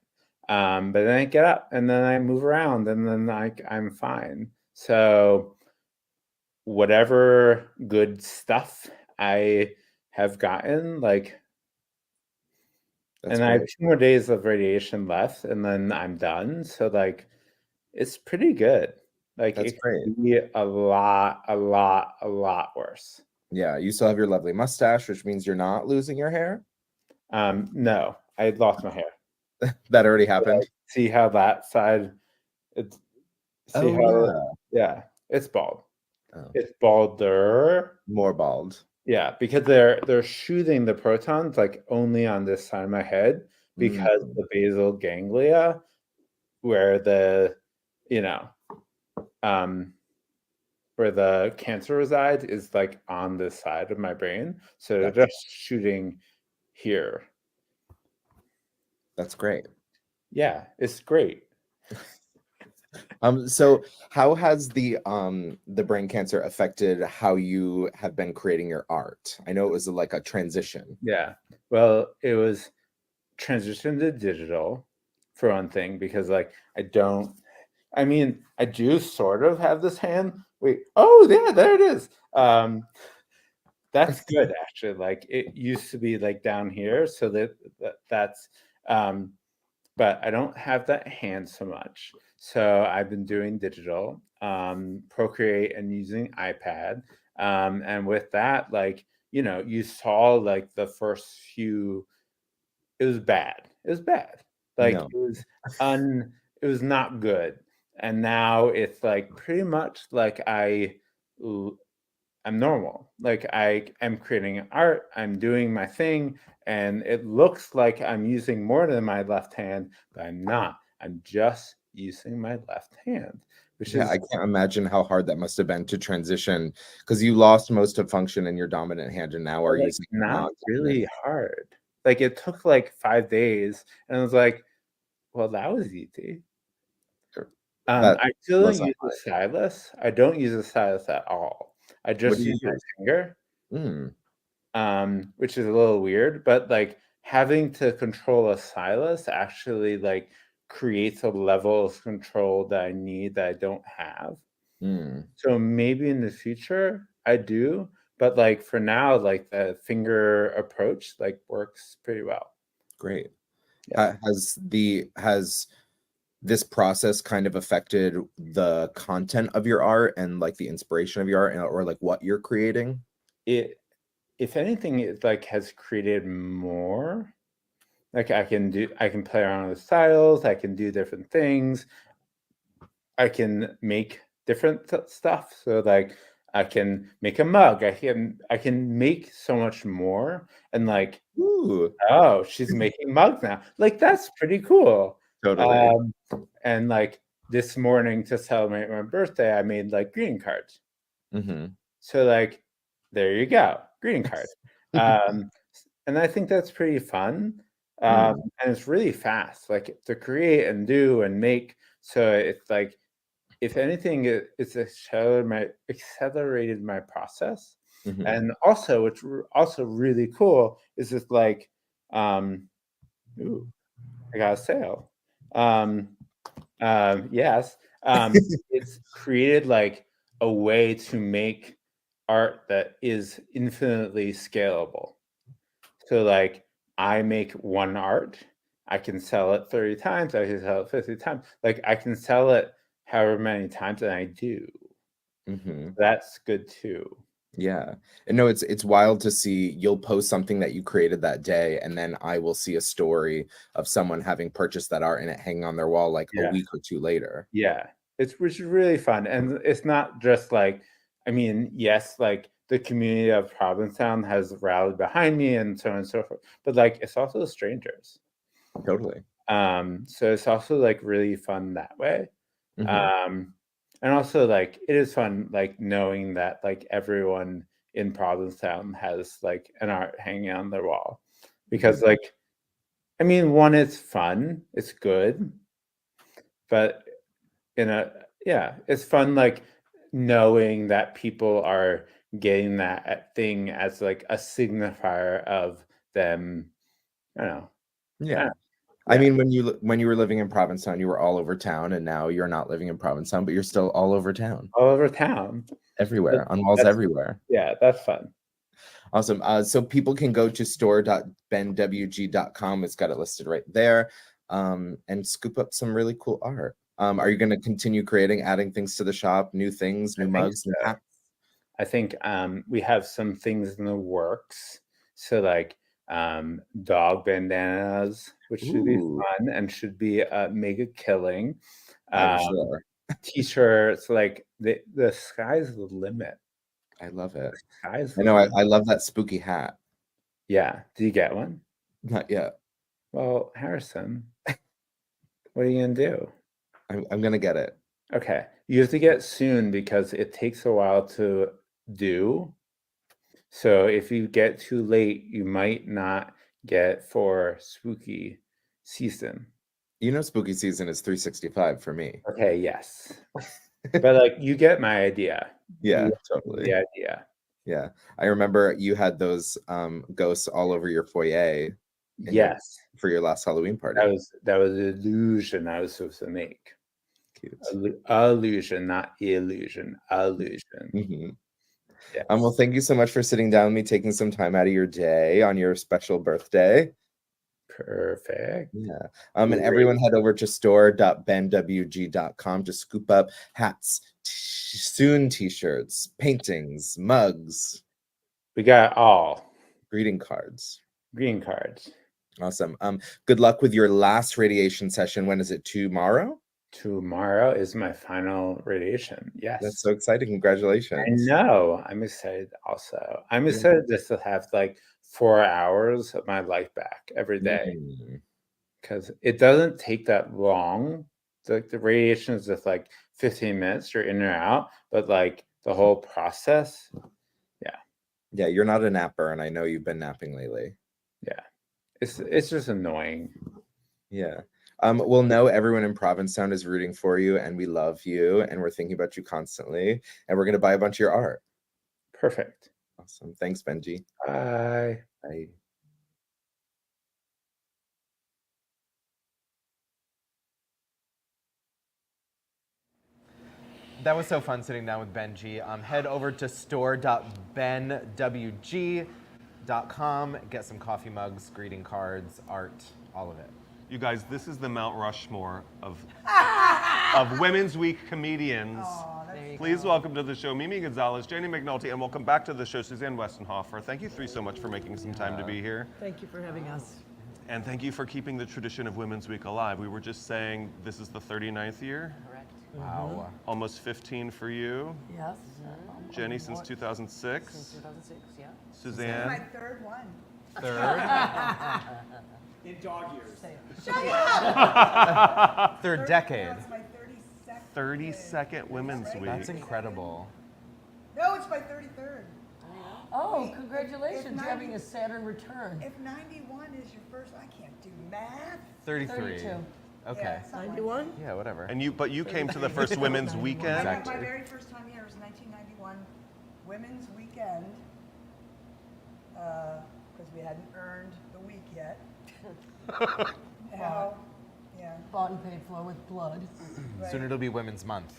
But then I get up and then I move around and then I'm fine. So whatever good stuff I have gotten, like, That's and I have great. 2 more days of radiation left, and then I'm done. So like, it's pretty good. Like That's it great. could be a lot worse. Yeah, you still have your lovely mustache, which means you're not losing your hair. No, I lost my hair. That already happened. See how that side? It's see Oh, how? Yeah, it's bald. Oh. It's balder. More bald. Yeah, because they're shooting the protons like only on this side of my head because the basal ganglia, where the where the cancer resides, is like on this side of my brain. So they're just shooting here. That's great. Yeah, it's great. So how has the brain cancer affected how you have been creating your art? I know it was like a transition. Yeah. Well, it was transition to digital for one thing, because like I do sort of have this hand. Wait, oh yeah, there it is. That's good actually. Like it used to be like down here, so that's but I don't have that hand so much. So I've been doing digital, Procreate, and using iPad. And with that, like, you saw like the first few, it was bad. It was bad. Like No. it was not good. And now it's like pretty much like I'm normal. Like I am creating art, I'm doing my thing, and it looks like I'm using more than my left hand, but I'm not. I'm just using my left hand, which is I can't imagine how hard that must have been to transition, because you lost most of function in your dominant hand and now are like, using not really hard. Like it took like 5 days, and I was like, well, that was easy. I still don't use a stylus. I don't use a stylus at all. I just use my finger, which is a little weird, but like having to control a stylus actually like creates a level of control that I need that I don't have. So maybe in the future I do, but like for now, like the finger approach like works pretty well. Great. Yeah. Has this process kind of affected the content of your art and like the inspiration of your art, or like what you're creating? It, if anything, it like has created more. Like I can play around with styles, I can do different things, I can make different stuff. So like I can make a mug, I can make so much more. And like, Ooh, oh, she's making mugs now. Like that's pretty cool. totally. And like this morning to celebrate my birthday, I made like greeting cards. Mm-hmm. So like, there you go, greeting card. And I think that's pretty fun. And it's really fast, like to create and do and make. So it's like, if anything, it's accelerated my process. Mm-hmm. And also, what's also really cool is it's like, ooh, I got a sale. Yes, it's created like a way to make art that is infinitely scalable. So like I make one art, I can sell it 30 times, I can sell it 50 times. Like I can sell it however many times, and I do. Mm-hmm. That's good too. Yeah. And no, it's wild to see. You'll post something that you created that day, and then I will see a story of someone having purchased that art and it hanging on their wall like a Yeah. week or two later. Yeah. Which is really fun. And it's not just like, I mean, yes, like the community of Provincetown has rallied behind me and so on and so forth, but like it's also strangers. Totally. So it's also like really fun that way. Mm-hmm. And also like it is fun like knowing that like everyone in Provincetown has like an art hanging on their wall. Because like, I mean, one, it's fun, it's good, but it's fun like knowing that people are getting that thing as like a signifier of them. I don't know. Yeah. Yeah. I mean, when you were living in Provincetown, you were all over town, and now you're not living in Provincetown, but you're still all over town. All over town. Everywhere, on walls everywhere. Yeah, that's fun. Awesome. So people can go to store.benwg.com. It's got it listed right there, and scoop up some really cool art. Are you going to continue creating, adding things to the shop, new things, new mugs, new hats? I think we have some things in the works. So like dog bandanas, which should be fun and should be mega killing. I'm sure. T-shirts, like the sky's the limit. I love it. I know. I love that spooky hat. Yeah. Did you get one? Not yet. Well, Harrison, what are you gonna do? I'm gonna get it. Okay. You have to get soon because it takes a while to do. So if you get too late, you might not get for spooky season. You know, spooky season is 365 for me. Okay, yes. But like you get my idea. Yeah, totally. The idea. Yeah. I remember you had those ghosts all over your foyer. Yes. For your last Halloween party. That was an illusion I was supposed to make. Cute. Illusion, not illusion. Illusion. Mm-hmm. Yes. Well, thank you so much for sitting down with me, taking some time out of your day on your special birthday. Perfect. Yeah. And everyone head over to store.benwg.com to scoop up hats, soon t-shirts, paintings, mugs. We got all. Greeting cards. Greeting cards. Awesome. Good luck with your last radiation session. When is it? Tomorrow? Tomorrow is my final radiation. Yes. That's so exciting. Congratulations. I know. I'm excited also. I'm excited just to have like 4 hours of my life back every day. Because it doesn't take that long. The radiation is just like 15 minutes, you're in or out, but like the whole process, yeah, you're not a napper, and I know you've been napping lately. Yeah, it's just annoying. Yeah. We'll know everyone in Provincetown is rooting for you, and we love you, and we're thinking about you constantly, and we're gonna buy a bunch of your art. Perfect. Awesome. Thanks, Benji. Bye. Bye. That was so fun sitting down with Benji. Head over to store.benwg.com. Get some coffee mugs, greeting cards, art, all of it. You guys, this is the Mount Rushmore of Women's Week comedians. Please welcome to the show Mimi Gonzalez, Jennie McNulty, and welcome back to the show Suzanne Westenhofer. Thank you three so much for making some time to be here. Thank you for having us. And thank you for keeping the tradition of Women's Week alive. We were just saying this is the 39th year. Correct. Wow. Almost 15 for you. Yes. Jennie since 2006. Since 2006, yeah. Suzanne. My third one. Third. In dog years. Shut up! Third decade. No, it's my 32nd. 32nd Women's Week. That's incredible. No, it's my 33rd. Oh, Wait, congratulations, if you're 90 having a Saturn return. If 91 is your first, I can't do math. 33. 32. Okay. Yeah, something like 91? Yeah, whatever. And but you came to the first Women's Weekend. Exactly. My very first time here was 1991, Women's Weekend, because we hadn't earned the week yet. How? Yeah. Bought and paid for with blood. Right. Soon it'll be Women's Month.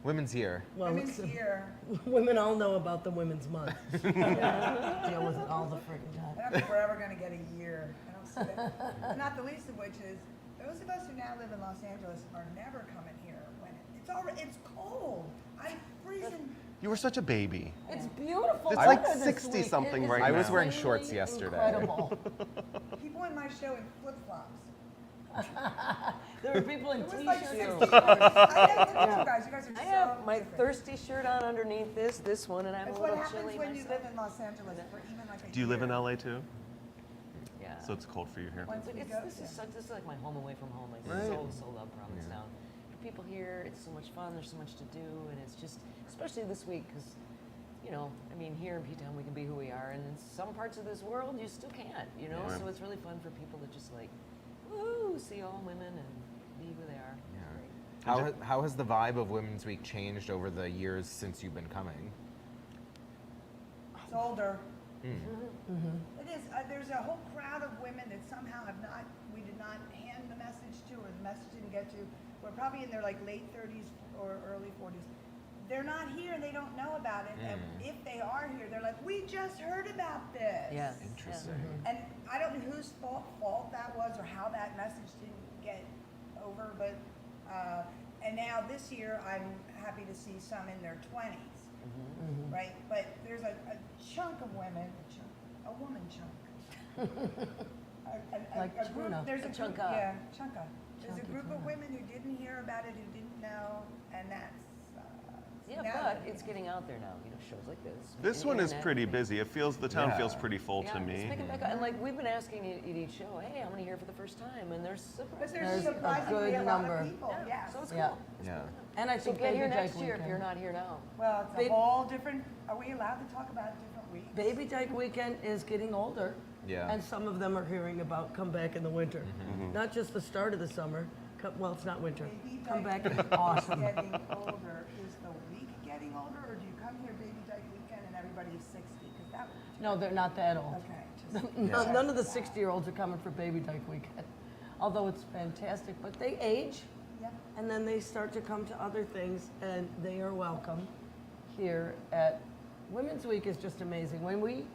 Women's Year. Well, Women's Year. Women all know about the Women's Month. Deal with it all the freaking I time. don't think we're ever going to get a year. I don't see that. Not the least of which is those of us who now live in Los Angeles are never coming here when it's cold. I'm freezing. You were such a baby. It's beautiful. It's weather like this 60 week. something It is right I was now. wearing shorts insanely yesterday. Incredible. People in my show in flip-flops. There were people in It was like t-shirts. 60 degrees. I know, look at you guys. You guys are I so have my different. thirsty shirt on underneath this one, and I'm That's a what little happens chilly when you myself. live in Los Angeles for even like a Do you live in year. LA too? Yeah. So it's cold for you here. Once we It's, go- this is yeah. such, this is like my home away from home. I Right. so love Provincetown. People here, it's so much fun. There's so much to do, and it's just, especially this week, because you know, I mean, here in P-Town we can be who we are, and in some parts of this world you still can't. You know, Yeah. so it's really fun for people to just like, woo, see all women and be who they are. Yeah. How has the vibe of Women's Week changed over the years since you've been coming? It's older. Mm. It is. There's a whole crowd of women that somehow we did not hand the message to, or the message didn't get to. We're probably in their like late 30s or early 40s. They're not here and they don't know about it. And if they are here, they're like, we just heard about this. Yeah. Interesting. And I don't know whose fault that was or how that message didn't get over, but and now this year I'm happy to see some in their 20s, right? But there's a chunk of women, a woman chunk. Like a group, tuna. there's a Chunka. group, yeah, chunka. There's a Chunky group of tuna. women who didn't hear about it, who didn't know, and that's Yeah, now but they're it's getting out there now. You know, shows like this. This and one is internet pretty and- busy. The town Yeah. feels pretty full Yeah, to it's me. picking back up. And like we've been asking at each show, hey, how many here for the first time? And there's But surprised. there's There's a surprisingly a good lot number. of people, yes. So it's Yeah. cool. Yeah. And I So think get here Baby next Dyke year if Weekend. you're not here now. Well, it's a Baby- whole different, are we allowed to talk about different weeks? Baby Dyke Weekend is getting older. Yeah. And some of them are hearing about come back in the winter. Not just the start of the summer. Well, it's not winter. Baby Come Dyke back in Weekend awesome. Getting older, is the week getting older, or do you come here Baby Dyke Weekend and everybody is 60? Because that would No, they're not that old. okay. Just, None of the 60-year-olds are coming for Baby Dyke Weekend. Although it's fantastic, but they age. Yep. And then they start to come to other things, and they are welcome here at Women's Week is just amazing. When we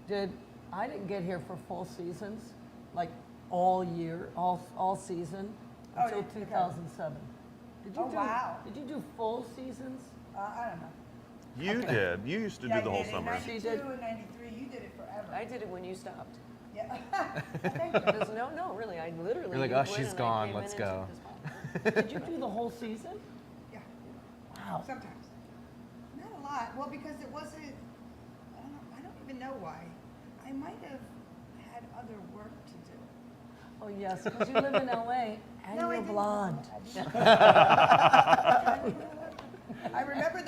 did, I didn't get here for full seasons, like all year, all season, Oh, until okay. 2007. Did you Oh, wow. Did you do full seasons? I don't know. You did. You used to Yeah, do the I whole did. summer. In 92 She did. and 93, you did it forever. I did it when you stopped. Yeah. Thank you. Because no, really, I literally. You're like, you oh, quit she's and I gone, came let's in and go. took this spot. Did you do the whole season? Yeah, Wow. sometimes. Not a lot. Well, because it wasn't, I don't even know why. I might have had other work to do. Oh, yes, because you live in LA and No, I you're didn't. blonde. I remember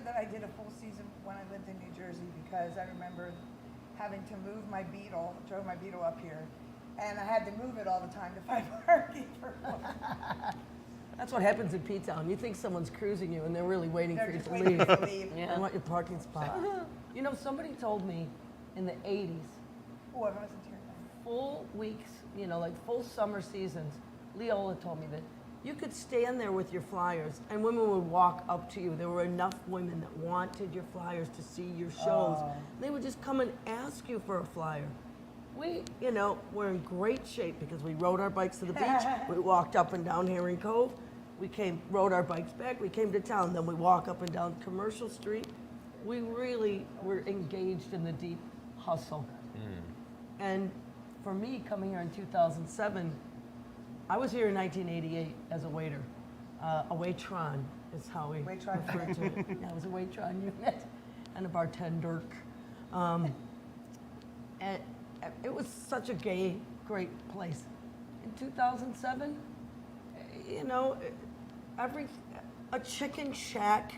that I did a full season when I lived in New Jersey because I remember having to move my Beetle, drove my Beetle up here, and I had to move it all the time to find parking for That's what happens in P-Town. You think someone's cruising you, and they're really waiting They're for you just to waiting leave. for you to leave. They want your parking spot. You know, somebody told me in the 80s, Oh, I wasn't here then. full weeks, you know, like full summer seasons, Leola told me that you could stand there with your flyers and women would walk up to you. There were enough women that wanted your flyers to see your shows. They would just come and ask you for a flyer. We, you know, we're in great shape because we rode our bikes to the beach. We walked up and down Herring Cove. We rode our bikes back. We came to town. Then we walk up and down Commercial Street. We really were engaged in the deep hustle. And for me, coming here in 2007, I was here in 1988 as a waiter. A waitron is how we refer to it. Yeah, I was a waitron unit and a bartender. And it was such a gay, great place. In 2007, you know, a chicken shack,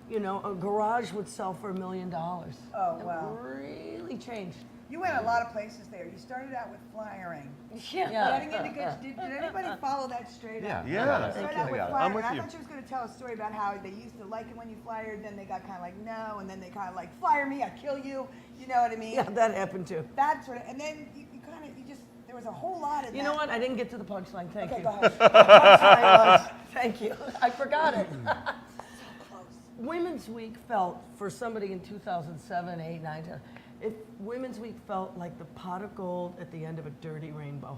you know, a garage would sell for $1 million. Oh, wow. It really changed. You went a lot of places there. You started out with flyering. Yeah. Getting into good. Did anybody follow that straight up? Yeah. Started out with I'm flyering. with I you. thought she was going to tell a story about how they used to like it when you flyered, then they got kind of like, no, and then they kind of like, fire me, I kill you. You know what I mean? Yeah, that happened too. That sort of, and then you there was a whole lot of that. You know what? I didn't get to the punchline. Thank you. Go ahead. Punchline was, thank you. I forgot it. Women's Week felt, for somebody in 2007, 8, 9, 10, Women's Week felt like the pot of gold at the end of a dirty rainbow.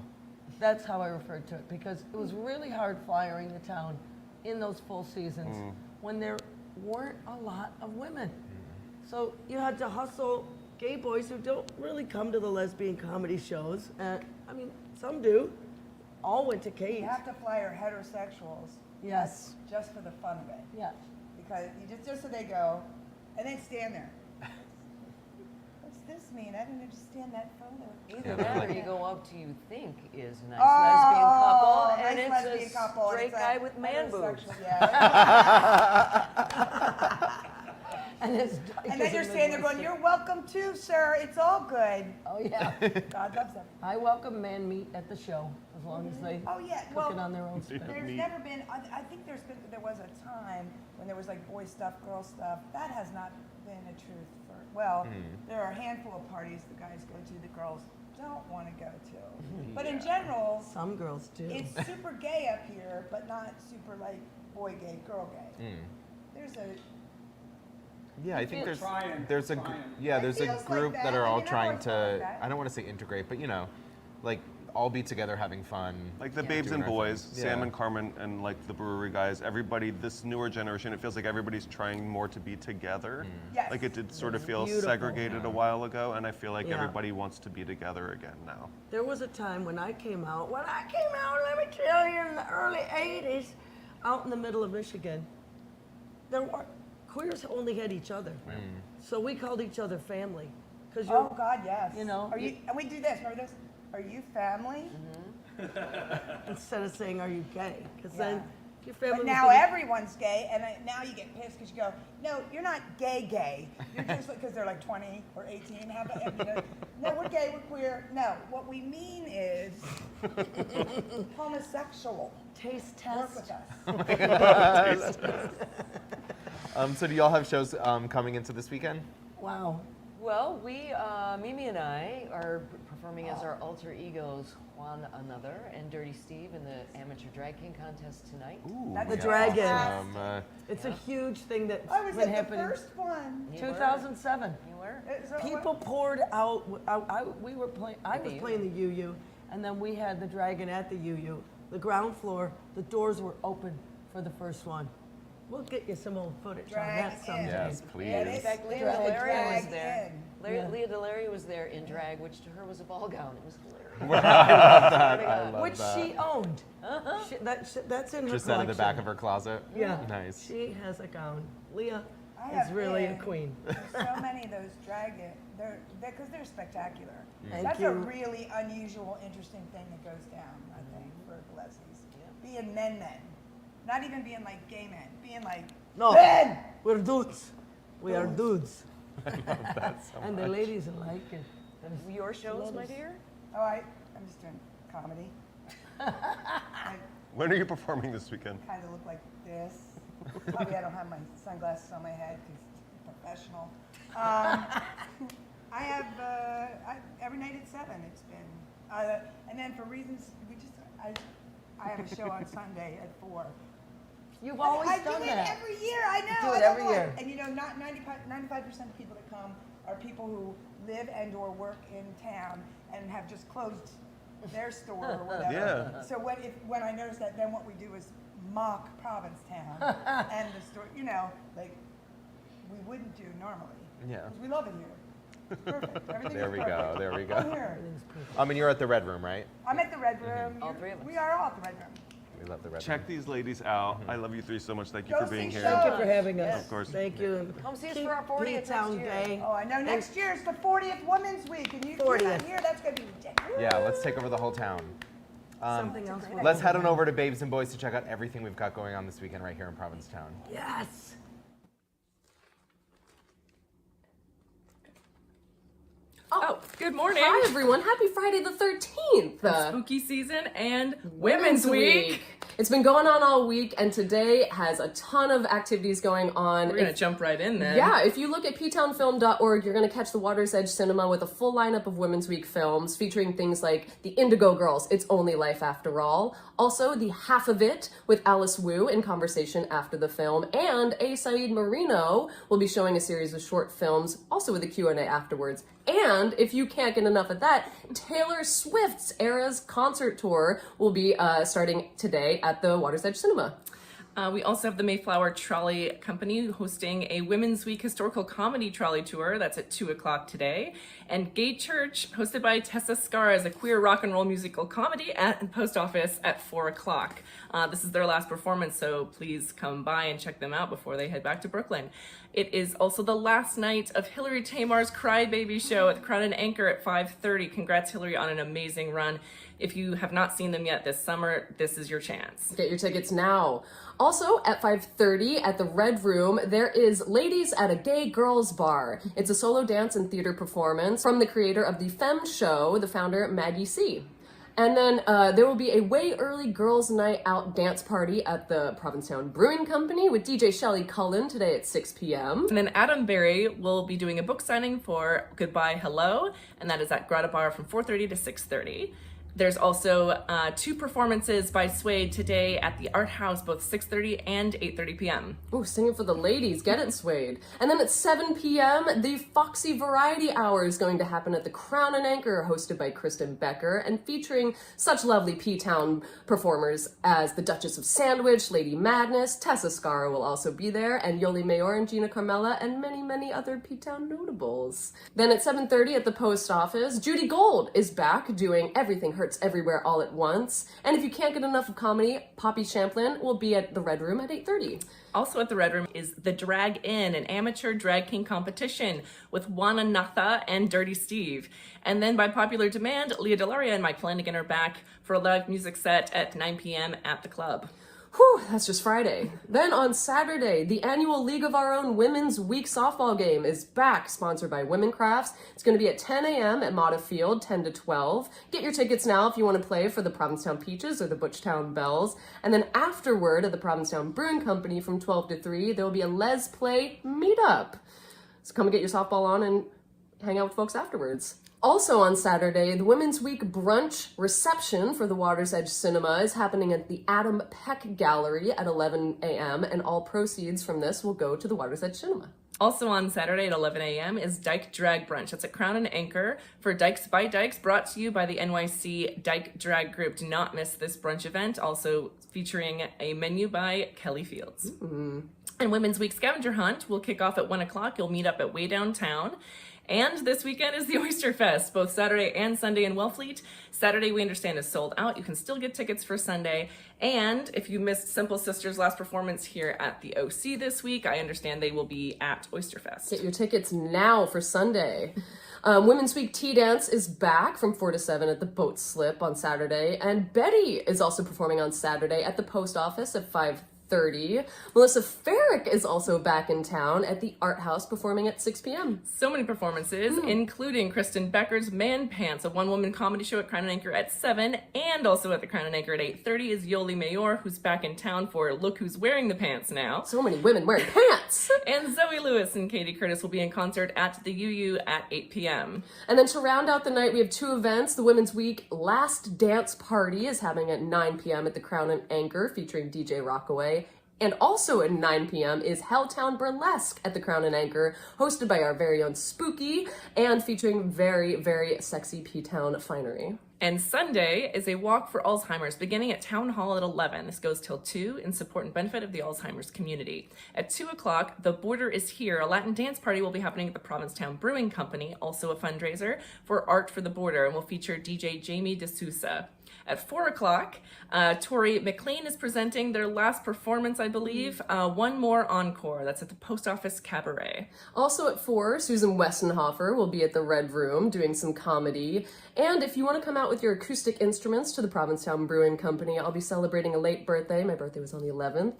That's how I referred to it, because it was really hard flyering the town in those full seasons when there weren't a lot of women. So you had to hustle gay boys who don't really come to the lesbian comedy shows. I mean, some do. All went to Kate. You have to flyer heterosexuals. Yes. Just for the fun of it. Yeah. Because you just so they go, and then stand there. What's this mean? I didn't understand that photo. Either that or you go up to you think is a nice lesbian couple, and nice it's lesbian a couple, straight guy with man boobs. And then you're standing there going, you're welcome too, sir. It's all good. Oh, yeah. God loves them. I welcome man meat at the show, as long as they cook it on their own spit. There's never been, I think there was a time when there was like boy stuff, girl stuff. That has not been a truth for, there are a handful of parties the guys go to, the girls don't want to go to. But in general, some girls do. It's super gay up here, but not super like boy gay, girl gay. There's a Yeah, I think there's a group that are all trying to, I don't want to say integrate, but you know, like all be together having fun. Like the Babes and Boys, Sam and Carmen, and like the brewery guys, everybody, this newer generation, it feels like everybody's trying more to be together. Yes. Like it did sort of feel segregated a while ago, and I feel like everybody wants to be together again now. There was a time when I came out, let me tell you, in the early 80s, out in the middle of Michigan, queers only had each other. So we called each other family. Oh God, yes. You know, and we do this, remember this? Are you family? Instead of saying, are you gay? Because then your family. But now everyone's gay, and now you get pissed because you go, no, you're not gay. You're just because they're like 20 or 18. No, we're gay, we're queer. No, what we mean is homosexual. Taste test. Work with us. So do y'all have shows coming into this weekend? Wow. Well, we, Mimi and I are performing as our alter egos, One Another and Dirty Steve in the Amateur Drag King contest tonight. Ooh, the Dragon. It's a huge thing that's been happening. The first one. 2007. You were? People poured out. I was playing the UU, and then we had the Dragon at the UU. The ground floor, the doors were open for the first one. We'll get you some old footage on that someday. Yes, please. In fact, Leah Delaria was there. Leah Delaria was there in drag, which to her was a ball gown. It was hilarious. I love Which that. she owned. That's in her Just collection. out of the back of her closet? Yeah. Nice. She has a gown. Leah is really a queen. There's so many of those dragons. Because they're spectacular. Thank a you. really unusual, interesting thing that goes down, I think, for lesbians. Being men. Not even being like gay men. Being like, men! We're dudes. We are dudes. I love that so And the ladies like it. Your shows, my dear? Oh, I'm just doing comedy. When are you performing this weekend? Kind of look like this. Probably I don't have my sunglasses on my head because it's professional. I have every night at 7. It's been, and then for reasons I have a show on Sunday at 4. You've always I done do that. it every year. I know. You do I it don't every know why. year. And you know, not 95% of people that come are people who live and/or work in town and have just closed their store or whatever. Yeah. So when I notice that, then what we do is mock Provincetown and the store. You know, like we wouldn't do normally. Yeah. Because we love it here. It's perfect. Everything There is we perfect. go. There we go. I'm here. And you're at the Red Room, right? I'm at the Red Room. All three of us. We are all at the Red Room. We love the Red Check Room. these ladies out. I love you three so much. Thank you Go for being see here. shows. Thank you for having us. Of course. Thank you. Come see us Keep for our 40th next P-Town year. Day. Oh, I know. Next year is the 40th Women's Week, and you 40th. not here. That's gonna be ridiculous. Yeah, let's take over the whole town. Something else. we're Let's doing. head on over to Babes and Boys to check out everything we've got going on this weekend right here in Provincetown. Yes. Oh, good morning. Hi, everyone. Happy Friday the 13th. Spooky season and Women's Week. It's been going on all week, and today has a ton of activities going on. We're going to jump right in then. Yeah, if you look at ptownfilm.org, you're going to catch the Water's Edge Cinema with a full lineup of Women's Week films featuring things like The Indigo Girls, It's Only Life After All. Also, The Half of It with Alice Wu in conversation after the film. And A. Saeed Marino will be showing a series of short films, also with a Q&A afterwards. And if you can't get enough of that, Taylor Swift's Eras concert tour will be starting today at the Water's Edge Cinema. We also have the Mayflower Trolley Company hosting a Women's Week historical comedy trolley tour. That's at 2 o'clock today. And Gay Church, hosted by Tessa Scar, is a queer rock and roll musical comedy at the post office at 4 o'clock. This is their last performance, so please come by and check them out before they head back to Brooklyn. It is also the last night of Hillary Tamar's Crybaby show at the Crown and Anchor at 5:30. Congrats, Hillary, on an amazing run. If you have not seen them yet this summer, this is your chance. Get your tickets now. Also, at 5:30 at the Red Room, there is Ladies at a Gay Girls Bar. It's a solo dance and theater performance from the creator of the Femme Show, the founder Maggie C. And then there will be a way early girls' night out dance party at the Provincetown Brewing Company with DJ Shelley Cullen today at 6 p.m. And then Adam Berry will be doing a book signing for Goodbye Hello, and that is at Grata Bar from 4:30 to 6:30. There's also 2 performances by Suede today at the Art House, both 6:30 and 8:30 p.m. Oh, singing for the ladies. Get it, Suede. And then at 7 p.m., the Foxy Variety Hour is going to happen at the Crown and Anchor, hosted by Kristen Becker, and featuring such lovely P-Town performers as the Duchess of Sandwich, Lady Madness, Tessa Scar will also be there, and Yoli Mayor and Gina Carmella, and many, many other P-Town notables. Then at 7:30 at the post office, Judy Gold is back doing Everything Hurts Everywhere All at Once. And if you can't get enough of comedy, Poppy Champlin will be at the Red Room at 8:30. Also at the Red Room is the Drag In, an amateur drag king competition with Juana Natha and Dirty Steve. And then by popular demand, Leah Delaria and Mike Flanagan are back for a live music set at 9 p.m. at the club. Whew, that's just Friday. Then on Saturday, the annual League of Our Own Women's Week softball game is back, sponsored by Women Crafts. It's going to be at 10 a.m. at Mata Field, 10 to 12. Get your tickets now if you want to play for the Provincetown Peaches or the Butchtown Bells. And then afterward at the Provincetown Brewing Company from 12 to 3, there will be a Les Play meetup. So come and get your softball on and hang out with folks afterwards. Also on Saturday, the Women's Week brunch reception for the Water's Edge Cinema is happening at the Adam Peck Gallery at 11 a.m. and all proceeds from this will go to the Water's Edge Cinema. Also on Saturday at 11 a.m. is Dyke Drag Brunch. That's at Crown and Anchor for Dykes by Dykes, brought to you by the NYC Dyke Drag Group. Do not miss this brunch event, also featuring a menu by Kelly Fields. Mm-hmm. And Women's Week Scavenger Hunt will kick off at 1 o'clock. You'll meet up at Way Downtown. And this weekend is the Oyster Fest, both Saturday and Sunday in Wellfleet. Saturday, we understand, is sold out. You can still get tickets for Sunday. And if you missed Simple Sisters' last performance here at the OC this week, I understand they will be at Oyster Fest. Get your tickets now for Sunday. Women's Week Tea Dance is back from 4 to 7 at the Boat Slip on Saturday. And Betty is also performing on Saturday at the Post Office at 5:30. 8:30. Melissa Farrick is also back in town at the Art House performing at 6 p.m. So many performances, including Kristen Becker's Man Pants, a one-woman comedy show at Crown and Anchor at 7, and also at the Crown and Anchor at 8:30 is Yoli Mayor, who's back in town for Look Who's Wearing the Pants Now. So many women wearing pants! And Zoe Lewis and Katie Curtis will be in concert at the UU at 8 p.m. And then to round out the night, we have two events. The Women's Week Last Dance Party is happening at 9 p.m. at the Crown and Anchor, featuring DJ Rockaway. And also at 9 p.m. is Helltown Burlesque at the Crown and Anchor, hosted by our very own Spooky, and featuring very, very sexy P-Town finery. And Sunday is a walk for Alzheimer's beginning at Town Hall at 11. This goes till 2 in support and benefit of the Alzheimer's community. At 2 o'clock, The Border is Here. A Latin dance party will be happening at the Provincetown Brewing Company, also a fundraiser for Art for the Border, and will feature DJ Jamie D'Souza. At 4 o'clock, Tori McClean is presenting their last performance, I believe. One more encore. That's at the Post Office Cabaret. Also at 4, Susan Westenhofer will be at the Red Room doing some comedy. And if you want to come out with your acoustic instruments to the Provincetown Brewing Company, I'll be celebrating a late birthday. My birthday was on the 11th.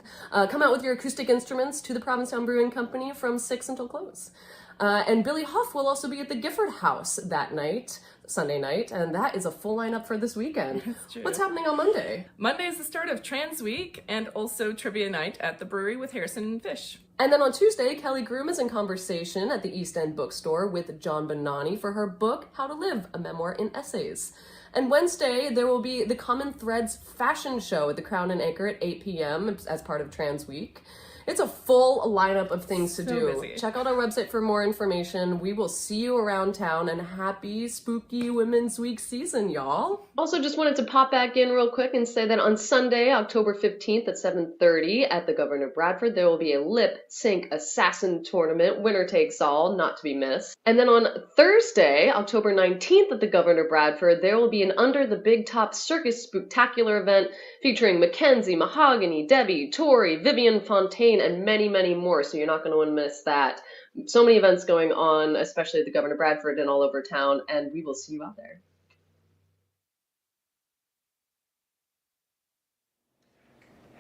Come out with your acoustic instruments to the Provincetown Brewing Company from 6 until close. And Billy Huff will also be at the Gifford House that night, Sunday night, and that is a full lineup for this weekend. That's true. What's happening on Monday? Monday is the start of Trans Week and also Trivia Night at the brewery with Harrison and Fish. And then on Tuesday, Kelly Groom is in conversation at the East End Bookstore with John Bonani for her book, How to Live, a Memoir in Essays. And Wednesday, there will be the Common Threads fashion show at the Crown and Anchor at 8 p.m. as part of Trans Week. It's a full lineup of things to do. Busy. Check out our website for more information. We will see you around town, and happy spooky Women's Week season, y'all. Also, just wanted to pop back in real quick and say that on Sunday, October 15th at 7:30 at the Governor Bradford, there will be a lip sync assassin tournament, winner takes all, not to be missed. And then on Thursday, October 19th at the Governor Bradford, there will be an Under the Big Top Circus Spooktacular event featuring Mackenzie, Mahogany, Debbie, Tori, Vivian Fontaine, and many, many more, so you're not going to want to miss that. So many events going on, especially at the Governor Bradford and all over town, and we will see you out there.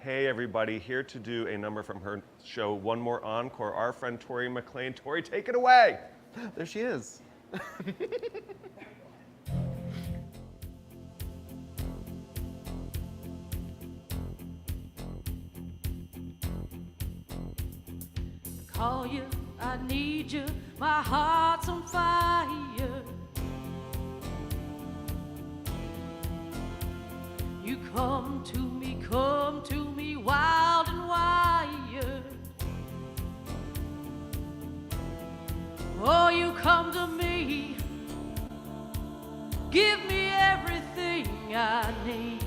Hey everybody, here to do a number from her show, One More Encore, our friend Tori McClean. Tori, take it away! There she is. Call you, I need you, my heart's on fire. You come to me wild and wired. Oh, you come to me, give me everything I need.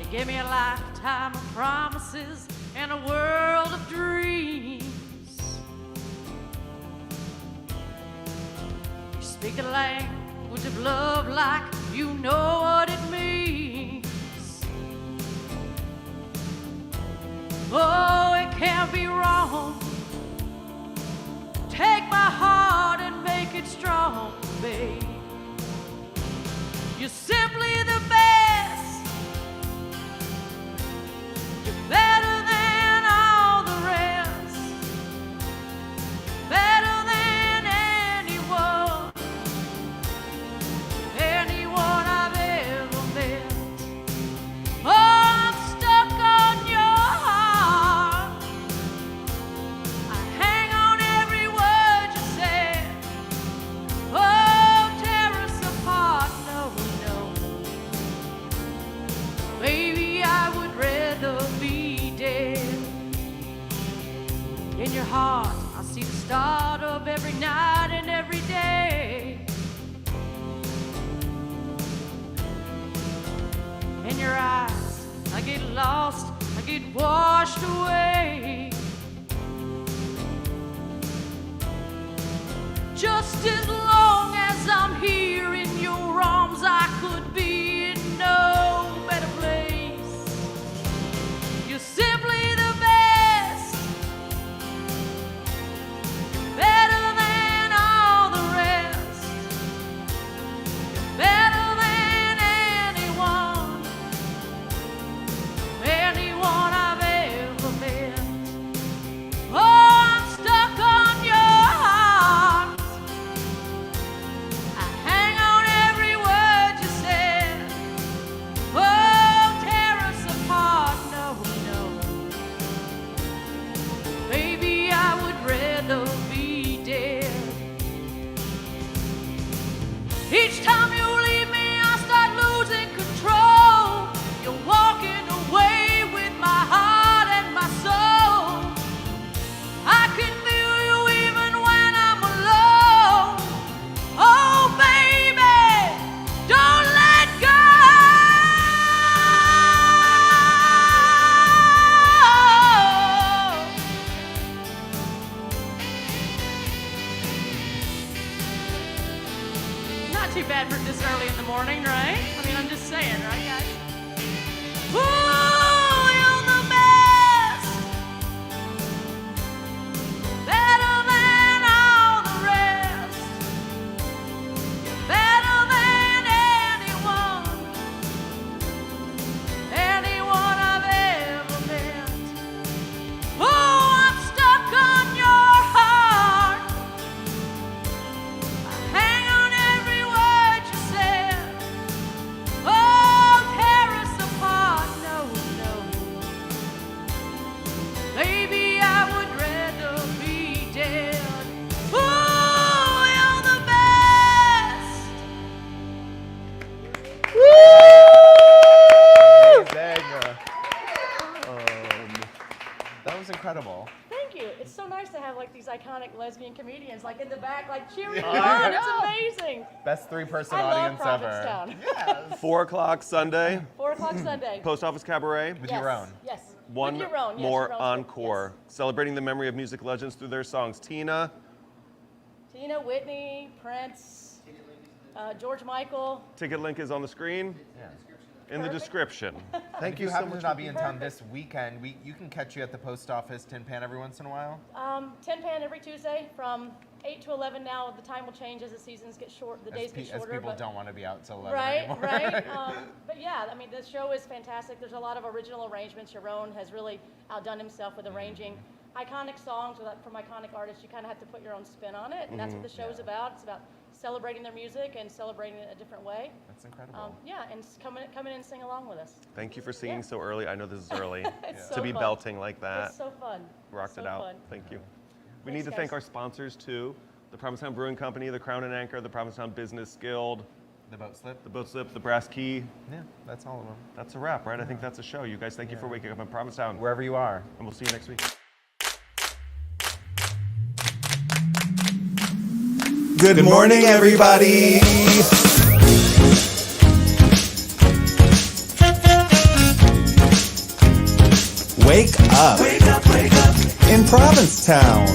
You gave me a lifetime of promises and a world of dreams. You speak a language of love like you know what it means. Oh, it can't be wrong. Take my heart and make it strong, babe. You're simply the best. You're better than all the rest. Better than anyone. Anyone I've ever met. Oh, I'm stuck on your heart. I hang on every word you said. Oh, tear us apart. No, no. Baby, I would rather be dead. In your heart, I see the start of every night and every day. In your eyes, I get lost, I get washed away. Just as long as I'm here in your arms, I could be in no better place. You're simply the best. You're better than all the rest. You're better than anyone. not too bad for this early in the morning, right? I mean, I'm just saying, right, guys? Ooh, you're the best. Better than all the rest. Better than anyone I've ever met. Oh, I'm stuck on your heart. I hang on every word you said. Oh, tear us apart. No, no. Maybe I would rather be dead. Oh, you're the best. That was incredible. Thank you. It's so nice to have like these iconic lesbian comedians like in the back, like cheering I you on. It's know. amazing. Best three-person I love audience ever. Provincetown. Yes. 4 o'clock Sunday. 4 o'clock Sunday. Post Office Cabaret. With your own. Yes. One With your own, yes, more your own. encore. Celebrating the memory of music legends through their songs. Tina. Tina, Whitney, Prince, George Michael. Ticket link is on the screen. In the Perfect. description. Thank you. so Happen much to not for be in being town here. this weekend. You can catch you at the post office Tin Pan every once in a while. 10 Pan every Tuesday from 8 to 11 now. The time will change as the seasons get short, the days get shorter. As people but don't want to be out till 11 Right, anymore. right. But yeah, I mean, the show is fantastic. There's a lot of original arrangements. Sharon has really outdone himself with arranging iconic songs from iconic artists. You kind of have to put your own spin on it, and that's what the show is about. It's about celebrating their music and celebrating it a different way. That's incredible. Yeah, and come in and sing along with us. Thank you for singing so early. I know this is early. It's to so be fun. belting like that. It's so fun. Rocked So it out. fun. Thank you. We Thanks, need to thank guys. our sponsors too. The Provincetown Brewing Company, the Crown and Anchor, the Provincetown Business Guild. The Boat Slip. The Boat Slip, the Brass Key. Yeah, that's all of them. That's a wrap, right? I think that's a show. You guys, thank you for waking up in Provincetown. Wherever you are. And we'll see you next week. Good morning, everybody. Wake up. Wake up, wake up. In Provincetown.